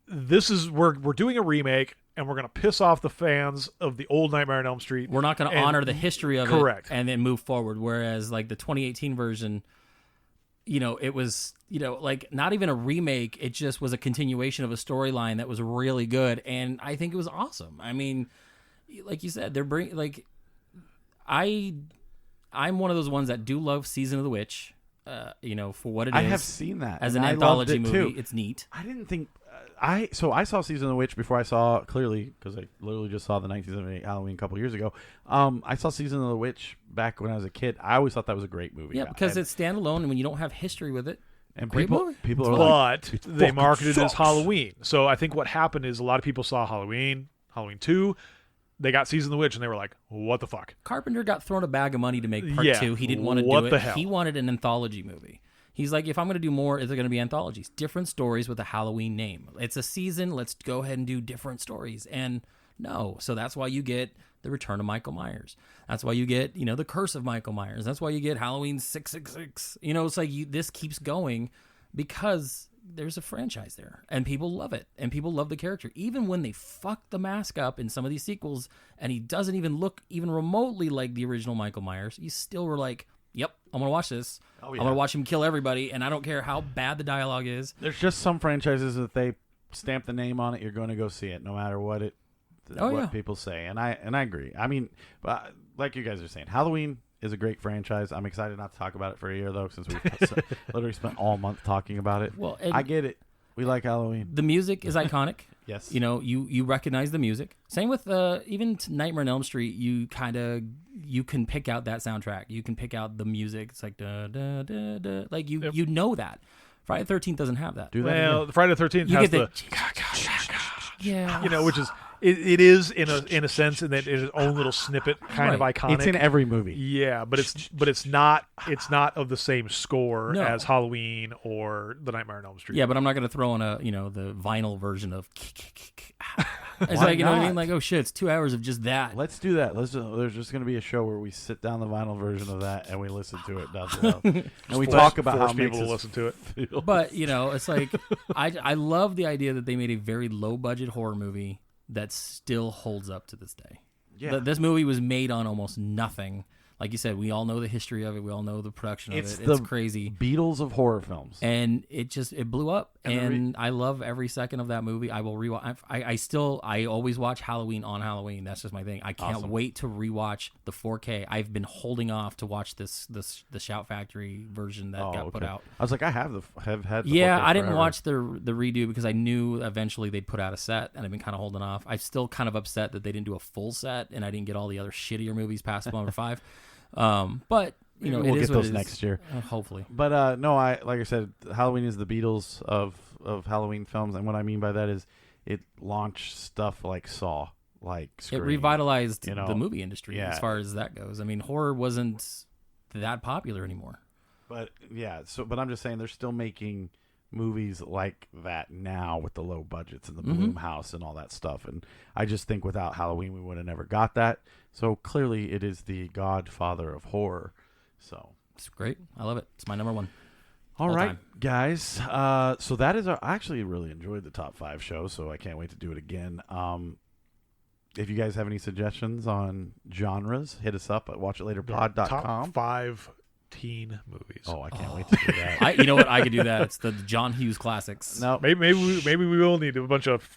we're doing a remake, and we're going to piss off the fans of the old Nightmare on Elm Street. We're not going to honor the history of it and then move forward. Whereas, like, the 2018 version, it was, like, not even a remake. It just was a continuation of a storyline that was really good, and I think it was awesome. I mean, like you said, I'm one of those ones that do love Season of the Witch, for what it is. I have seen that. As an anthology movie. It's neat. I didn't think... I saw Season of the Witch before I saw Clearly, because I literally just saw the 1978 Halloween a couple years ago. I saw Season of the Witch back when I was a kid. I always thought that was a great movie. Yeah, because it's standalone, and when you don't have history with it, and great movie. people are like, but they marketed it as Halloween. So I think what happened is a lot of people saw Halloween 2. They got Season of the Witch, and they were like, what the fuck? Carpenter got thrown a bag of money to make part 2. He didn't want to do it. The hell? He wanted an anthology movie. He's like, if I'm going to do more, is it going to be anthologies? Different stories with a Halloween name. It's a season. Let's go ahead and do different stories. And no. So that's why you get The Return of Michael Myers. That's why you get, The Curse of Michael Myers. That's why you get Halloween 666. It's like this keeps going because there's a franchise there. And people love it. And people love the character. Even when they fuck the mask up in some of these sequels and he doesn't even look even remotely like the original Michael Myers, you still were like, yep, I'm going to watch this. Oh, yeah. I'm going to watch him kill everybody, and I don't care how bad the dialogue is. There's just some franchises that they stamp the name on it, you're going to go see it, no matter what people say. And I agree. I mean, like you guys are saying, Halloween is a great franchise. I'm excited not to talk about it for a year, though, since we've literally spent all month talking about it. Well, I get it. We like Halloween. The music is iconic. Yes. You recognize the music. Same with even Nightmare on Elm Street. You can pick out that soundtrack. You can pick out the music. It's like da da da da. Like you know that. Friday the 13th doesn't have that. Friday the 13th has the yeah. Which is it is in a sense in that it is its own little snippet kind of iconic. It's in every movie. Yeah, but it's not of the same score as Halloween or the Nightmare on Elm Street. Yeah, but I'm not going to throw in the vinyl version of it's like, you know what I mean? Like, oh shit, it's 2 hours of just that. Let's do that. There's just going to be a show where we sit down the vinyl version of that and we listen to it. And we talk about how people listen to it. Feel. But, it's like, I love the idea that they made a very low budget horror movie that still holds up to this day. Yeah. This movie was made on almost nothing. Like you said, we all know the history of it. We all know the production of it. It's crazy. Beatles of horror films. And it blew up. And I love every second of that movie. I will rewatch. I always watch Halloween on Halloween. That's just my thing. I can't wait to rewatch the 4K. I've been holding off to watch the Shout Factory version that got put out. I was like, I have had the 4K I didn't forever. watch the redo because I knew eventually they'd put out a set, and I've been kind of holding off. I'm still kind of upset that they didn't do a full set, and I didn't get all the other shittier movies past number 5. But we'll it is get what those it is. next year, hopefully. But no, like I said, Halloween is the Beatles of Halloween films, and what I mean by that is it launched stuff like Saw, like Scream. It revitalized the movie industry as far as that goes. I mean, horror wasn't that popular anymore. But yeah, but I'm just saying they're still making movies like that now with the low budgets and the Blumhouse and all that stuff. And I just think without Halloween, we would have never got that. So clearly it is the godfather of horror. So it's great. I love it. It's my number one. All right, guys. So that is I actually really enjoyed the top 5 show, so I can't wait to do it again. If you guys have any suggestions on genres, hit us up at watchitlaterpod.com. Top 5 teen movies. Oh, I can't wait to do that. You know what? I could do that. It's the John Hughes classics. No, maybe we will need a bunch of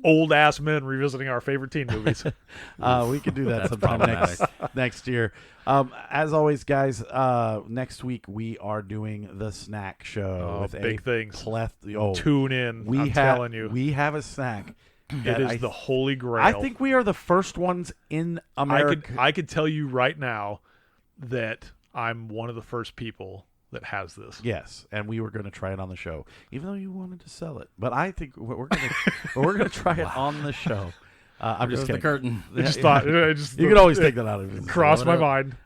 old ass men revisiting our favorite teen movies. We could do that sometime next year. As always, guys, next week we are doing the snack show with big things. Tune in. I'm telling you, we have a snack. It is the holy grail. I think we are the first ones in America. I could tell you right now that I'm one of the first people that has this. Yes, and we were going to try it on the show, even though you wanted to sell it. But I think we're going to try it on the show. I'm just kidding. The curtain. I just thought you could always take that out of it. Cross my mind.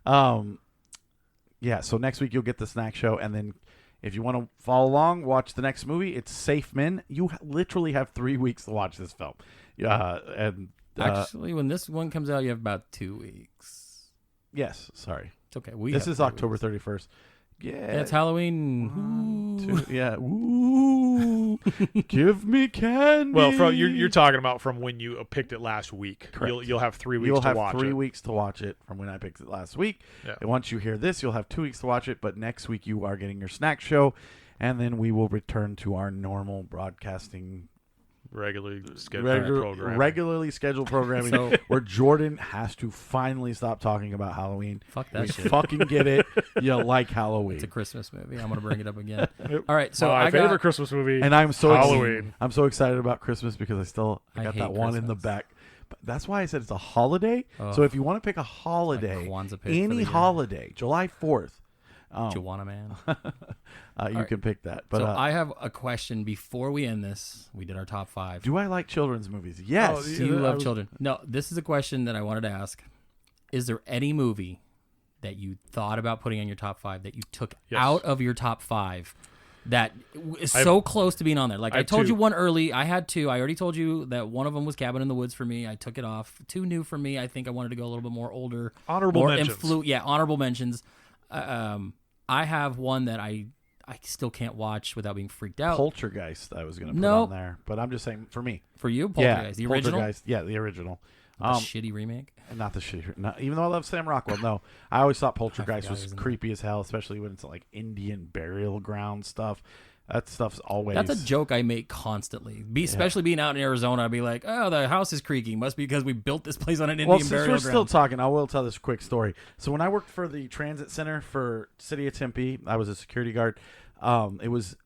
Yeah. So next week you'll get the snack show, and then if you want to follow along, watch the next movie. It's Safe Men. You literally have 3 weeks to watch this film. Actually, when this one comes out, you have about 2 weeks. Yes. Sorry. It's okay. This is October 31st. Yeah, it's Halloween. 1, 2, yeah. Ooh, give me candy. Well, you're talking about from when you picked it last week. Correct. You'll have 3 weeks to watch it. You'll have 3 weeks to watch it from when I picked it last week. Yeah. And once you hear this, you'll have 2 weeks to watch it. But next week you are getting your snack show, and then we will return to our normal broadcasting. Regularly scheduled programming. Where Jordan has to finally stop talking about Halloween. Fuck that shit. Fucking get it. You like Halloween. It's a Christmas movie. I'm going to bring it up again. All right. So my favorite Christmas movie. And I'm so Halloween. I'm so excited about Christmas because I got that one in the back. But that's why I said it's a holiday. So if you want to pick a holiday, any holiday, July 4th. Joanna Man. You can pick that. But so I have a question before we end this. We did our top 5. Do I like children's movies? Yes. Do you love children? No, this is a question that I wanted to ask. Is there any movie that you thought about putting on your top 5 that you took out of your top 5 that is so close to being on there? Like I told you one early. I had 2. I already told you that one of them was Cabin in the Woods for me. I took it off. 2 new for me. I think I wanted to go a little bit more older. Honorable mentions. Honorable mentions. I have one that I still can't watch without being freaked out. Poltergeist I was going to put on there, but I'm just saying for me. For you, Poltergeist, the original? Poltergeist, yeah, the original. The shitty remake? Not the shitty. Not, even though I love Sam Rockwell, no. I always thought Poltergeist was creepy as hell, especially when it's like Indian burial ground stuff. That stuff's always... That's a joke I make constantly. Especially being out in Arizona, I'd be like, oh, the house is creaking. Must be because we built this place on an Indian burial ground. Well, since we're still talking, I will tell this quick story. So when I worked for the transit center for City of Tempe, I was a security guard. It was...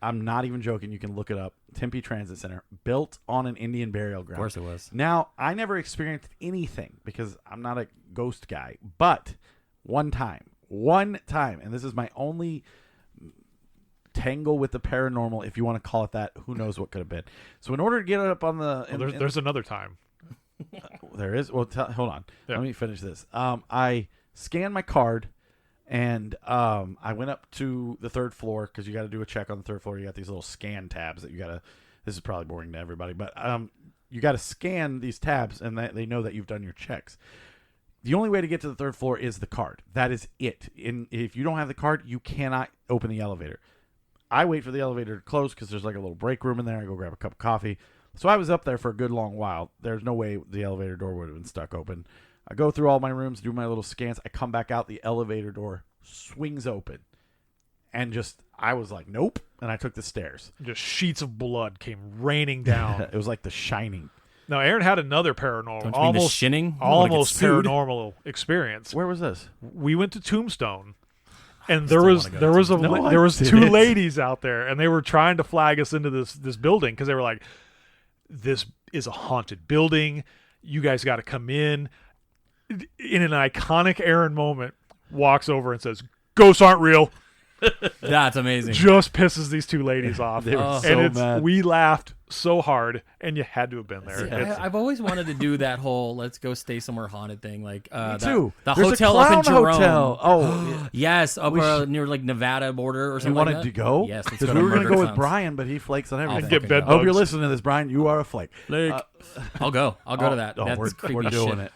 I'm not even joking. You can look it up. Tempe Transit Center, built on an Indian burial ground. Of course it was. Now, I never experienced anything because I'm not a ghost guy. But one time, and this is my only... tangle with the paranormal, if you want to call it that. Who knows what could have been. So in order to get it up on the... there's another time. There is? Well, hold on. Yeah. Let me finish this. I scanned my card, and I went up to the 3rd floor, because you got to do a check on the 3rd floor. You got these little scan tabs that you got to... This is probably boring to everybody, but you got to scan these tabs, and they know that you've done your checks. The only way to get to the 3rd floor is the card. That is it. If you don't have the card, you cannot open the elevator. I wait for the elevator to close because there's like a little break room in there. I go grab a cup of coffee. So I was up there for a good long while. There's no way the elevator door would have been stuck open. I go through all my rooms, do my little scans. I come back out. The elevator door swings open. And I was like, nope. And I took the stairs. Just sheets of blood came raining down. It was like The Shining. Now, Aaron had another paranormal, almost paranormal experience. Where was this? We went to Tombstone. And there was 2 ladies out there, and they were trying to flag us into this building because they were like, "This is a haunted building. You guys got to come in." In an iconic Aaron moment, walks over and says, "Ghosts aren't real." That's amazing. Just pisses these two ladies off. They were and so mad. We laughed so hard, and you had to have been there. See, I've always wanted to do that whole let's go stay somewhere haunted thing. Like Me too. The There's hotel a up in clown Jerome. hotel. Oh, yes, up near like Nevada border or you something. wanted like that. to go? Yes, let's because go we to were going to Murder go with Clowns. Brian, but he flakes on everything. get bed I hope you're bugs. listening to this, Brian. You are a flake. I'll go to that. Oh, That's we're creepy as doing shit. it.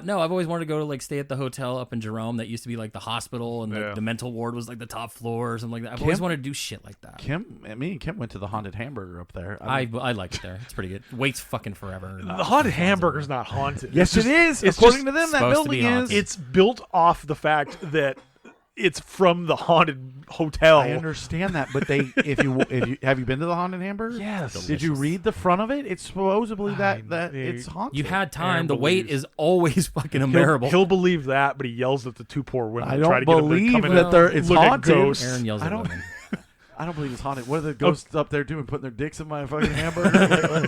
No, I've always wanted to go to like stay at the hotel up in Jerome that used to be like the hospital, and the mental ward was like the top floor or something like that. I've always wanted to do shit like that. Me and Kim went to the haunted hamburger up there. I liked it there. It's pretty good. Waits fucking forever. The haunted hamburger's not haunted. Yes, It's it is. It's According just to them, that supposed to be building is. haunted. It's built off the fact that it's from the haunted hotel. I understand that, but if you have you been to the haunted hamburger? Yes. Did you read the front of it? It's supposedly that it's haunted. You had time. Aaron The wait believes. is always fucking unbearable. He'll believe that, but he yells at the two poor women. I to try don't to get them to believe come in that and it's look at haunted. ghosts. Aaron yells I at don't. women. I don't believe it's haunted. What are the ghosts up there doing? Putting their dicks in my fucking hamburger?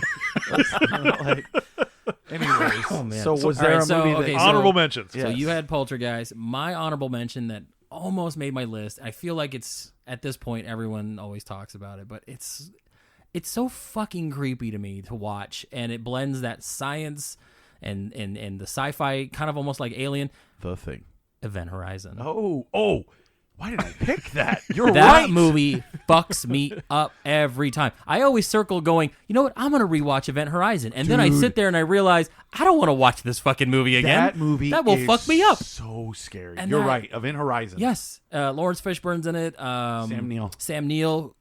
Anyways, Oh, man. so was All there right, a so, movie okay, that so- Honorable mentions. So you had Poltergeist. My honorable mention that almost made my list. I feel like it's at this point everyone always talks about it, but it's so fucking creepy to me to watch, and it blends that science and the sci-fi, kind of almost like Alien. The Thing. Event Horizon. Oh! Why did I pick that? You're that right. movie fucks me up every time. I always circle going, you know what? I'm going to rewatch Event Horizon. And then I sit there and I realize I don't want to watch this fucking movie again. That movie that will is fuck me up. So scary. And You're that- right. Event Horizon. Yes. Lawrence Fishburne's in it. Sam Neill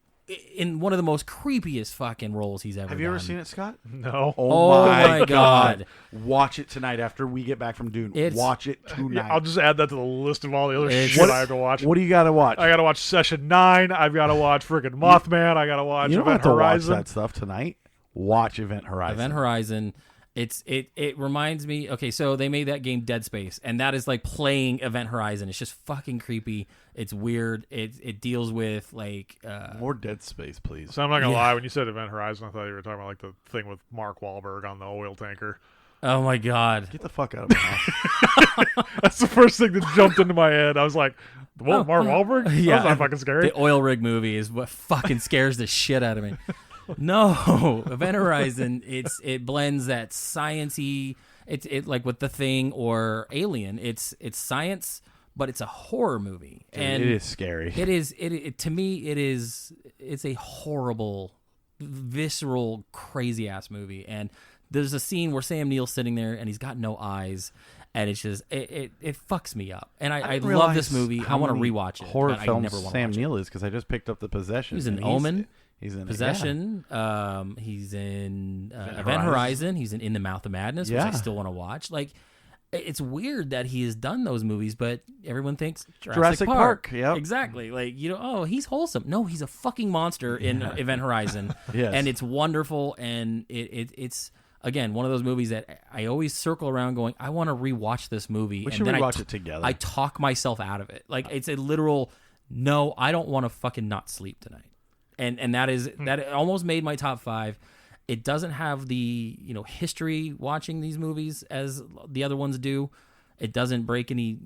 in one of the most creepiest fucking roles he's ever done. Have you ever seen it, Scott? No. Oh my God. Watch it tonight after we get back from Dune. It's- Watch it tonight. Yeah, I'll just add that to the list of all the other It's- shit I have to watch. What do you got to watch? I got to watch Session 9. I've got to watch freaking Mothman. I got to watch You don't Event have to Horizon. watch that stuff tonight. Watch Event Horizon. Event Horizon. It reminds me. Okay, so they made that game Dead Space, and that is like playing Event Horizon. It's just fucking creepy. It's weird. It deals with like More Dead Space, please. So I'm not going to Yeah. lie. When you said Event Horizon, I thought you were talking about like the thing with Mark Wahlberg on the oil tanker. Oh my God. Get the fuck out of my house. That's the first thing that jumped into my head. I was like, Mark Wahlberg? Yeah, That's not fucking scary. The oil rig movie is what fucking scares the shit out of me. No, Event Horizon. It blends that sciencey. It like with The Thing or Alien. It's science, but it's a horror movie, and it is scary. It is. To me, it is. It's a horrible, visceral, crazy ass movie. And there's a scene where Sam Neill's sitting there and he's got no eyes. And it's just it fucks me up, and I love this movie. I want to rewatch it. Horror but I films never want to Sam watch it. Neill is because I just picked up the Possession. He's in and Omen. He's in Possession. He's in Event Horizon. He's in the Mouth of Madness, which I still want to watch. Like, it's weird that he has done those movies, but everyone thinks Jurassic Park. Yep. Exactly. Like, oh, he's wholesome. No, he's a fucking monster in Event Horizon. Yes. And it's wonderful, and it's again one of those movies that I always circle around going, I want to rewatch this movie. We and should then rewatch it together. I talk myself out of it. Like, it's a literal no. I don't want to fucking not sleep tonight. And that almost made my top 5. It doesn't have the history watching these movies as the other ones do. It doesn't break any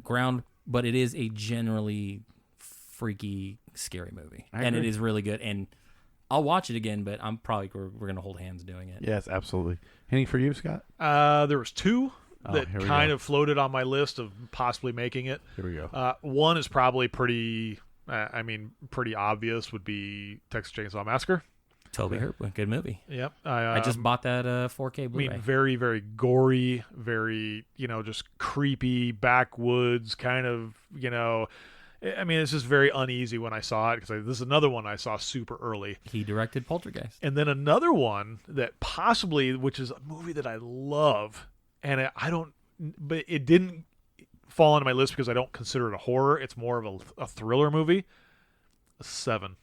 ground, but it is a generally freaky, scary movie, and it is really good. And I'll watch it again, but we're gonna hold hands doing it. Yes, absolutely. Anything for you, Scott? There was 2 that kind of floated on my list of possibly making it. Here we go. One is probably pretty obvious. Would be Texas Chainsaw Massacre. Toby Hurt, good movie. Yep. I just bought that 4K Blu-ray. I mean, very, very gory, very, just creepy, backwoods kind of, I mean, it's just very uneasy when I saw it because this is another one I saw super early. He directed Poltergeist. And then another one that possibly, which is a movie that I love, and but it didn't fall on my list because I don't consider it a horror. It's more of a thriller movie. 7.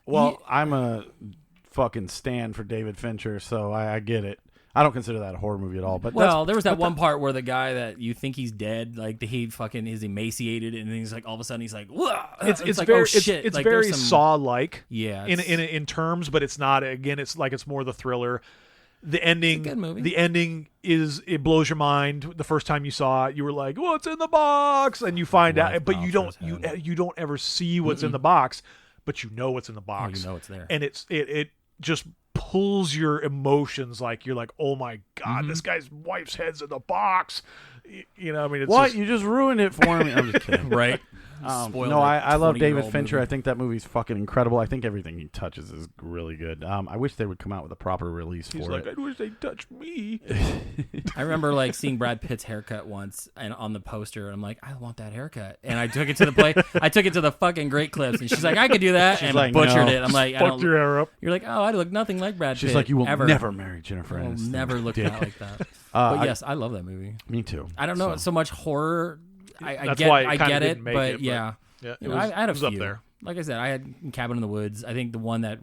Well, I'm a fucking stan for David Fincher, so I get it. I don't consider that a horror movie at all. But there was that one part where the guy that you think he's dead, like he fucking is emaciated, and then he's like all of a sudden he's like, whoa! It's like, very oh shit! It's like, very some... Saw-like. Yeah. In terms, but it's not. Again, it's more the thriller. The ending, It's a good movie. the ending it blows your mind. The first time you saw it, you were like, "What's in the box?" And you find out, but you don't ever see what's in the box, but you know what's in the box. You know it's there, and it just pulls your emotions. Like you're like, "Oh my god, this guy's wife's head's in the box." You know, I mean, it's what? just, You just ruined it for me. I'm just kidding. Right. No, I love David Fincher. Movie. I think that movie's fucking incredible. I think everything he touches is really good. I wish they would come out with a proper release He's for like, it. I wish they'd touch me. I remember like seeing Brad Pitt's haircut once, and on the poster, and I'm like, I want that haircut. And I took it to the play. I took it to the fucking Great Clips, and she's like, I could do that, and like, butchered no. it. I'm like, I Fucked don't. your hair up. You're like, oh, I look nothing like Brad Pitt. She's like, you will ever. never marry Jennifer I will Aniston. never look Dick. out like that. But yes, I love that movie. Me too. I don't know so much horror. I That's get, why it I kinda get didn't it, make but it, yeah. Yeah, You know, I had a few. up there. Like I said, I had Cabin in the Woods. I think the one that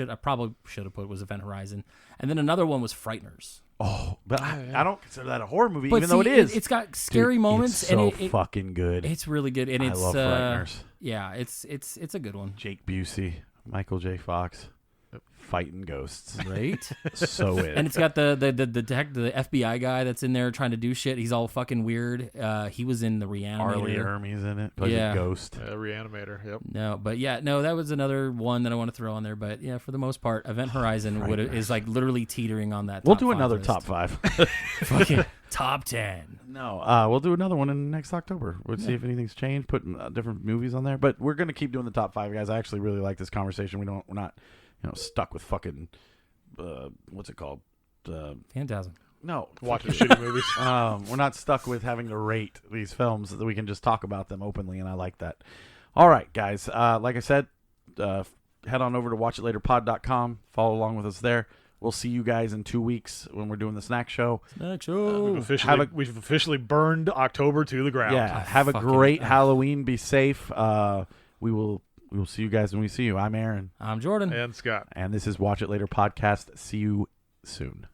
I probably should have put was Event Horizon, and then another one was Frighteners. Oh, but I don't consider that a horror movie, But even though it see, is. It's got scary Dude, moments, it's so and it fucking good. It's really good, and I it's love Frighteners. yeah, it's a good one. Jake Busey, Michael J. Fox, fighting ghosts. Right? So it. And it's got the FBI guy that's in there trying to do shit. He's all fucking weird. He was in the Reanimator. Arlie Ermey's in it. Plays a ghost. Reanimator. Yep. No, but that was another one that I want to throw on there. But yeah, for the most part, Event Horizon is like literally teetering on that. We'll top do another list. top 5. Fucking top 10. No, we'll do another one in next October. We'll see if anything's changed. Put different movies on there, but we're gonna keep doing the top 5, guys. I actually really like this conversation. We're not, stuck with fucking what's it called? Phantasm. No, watching shitty movies. We're not stuck with having to rate these films. That we can just talk about them openly, and I like that. All right, guys. Like I said, head on over to watchitlaterpod.com. Follow along with us there. We'll see you guys in 2 weeks when we're doing the snack show. Snack show. We've officially burned October to the ground. Yeah. Have a great Halloween. Be safe. We will see you guys when we see you. I'm Aaron. I'm Jordan. And Scott. And this is Watch It Later Podcast. See you soon.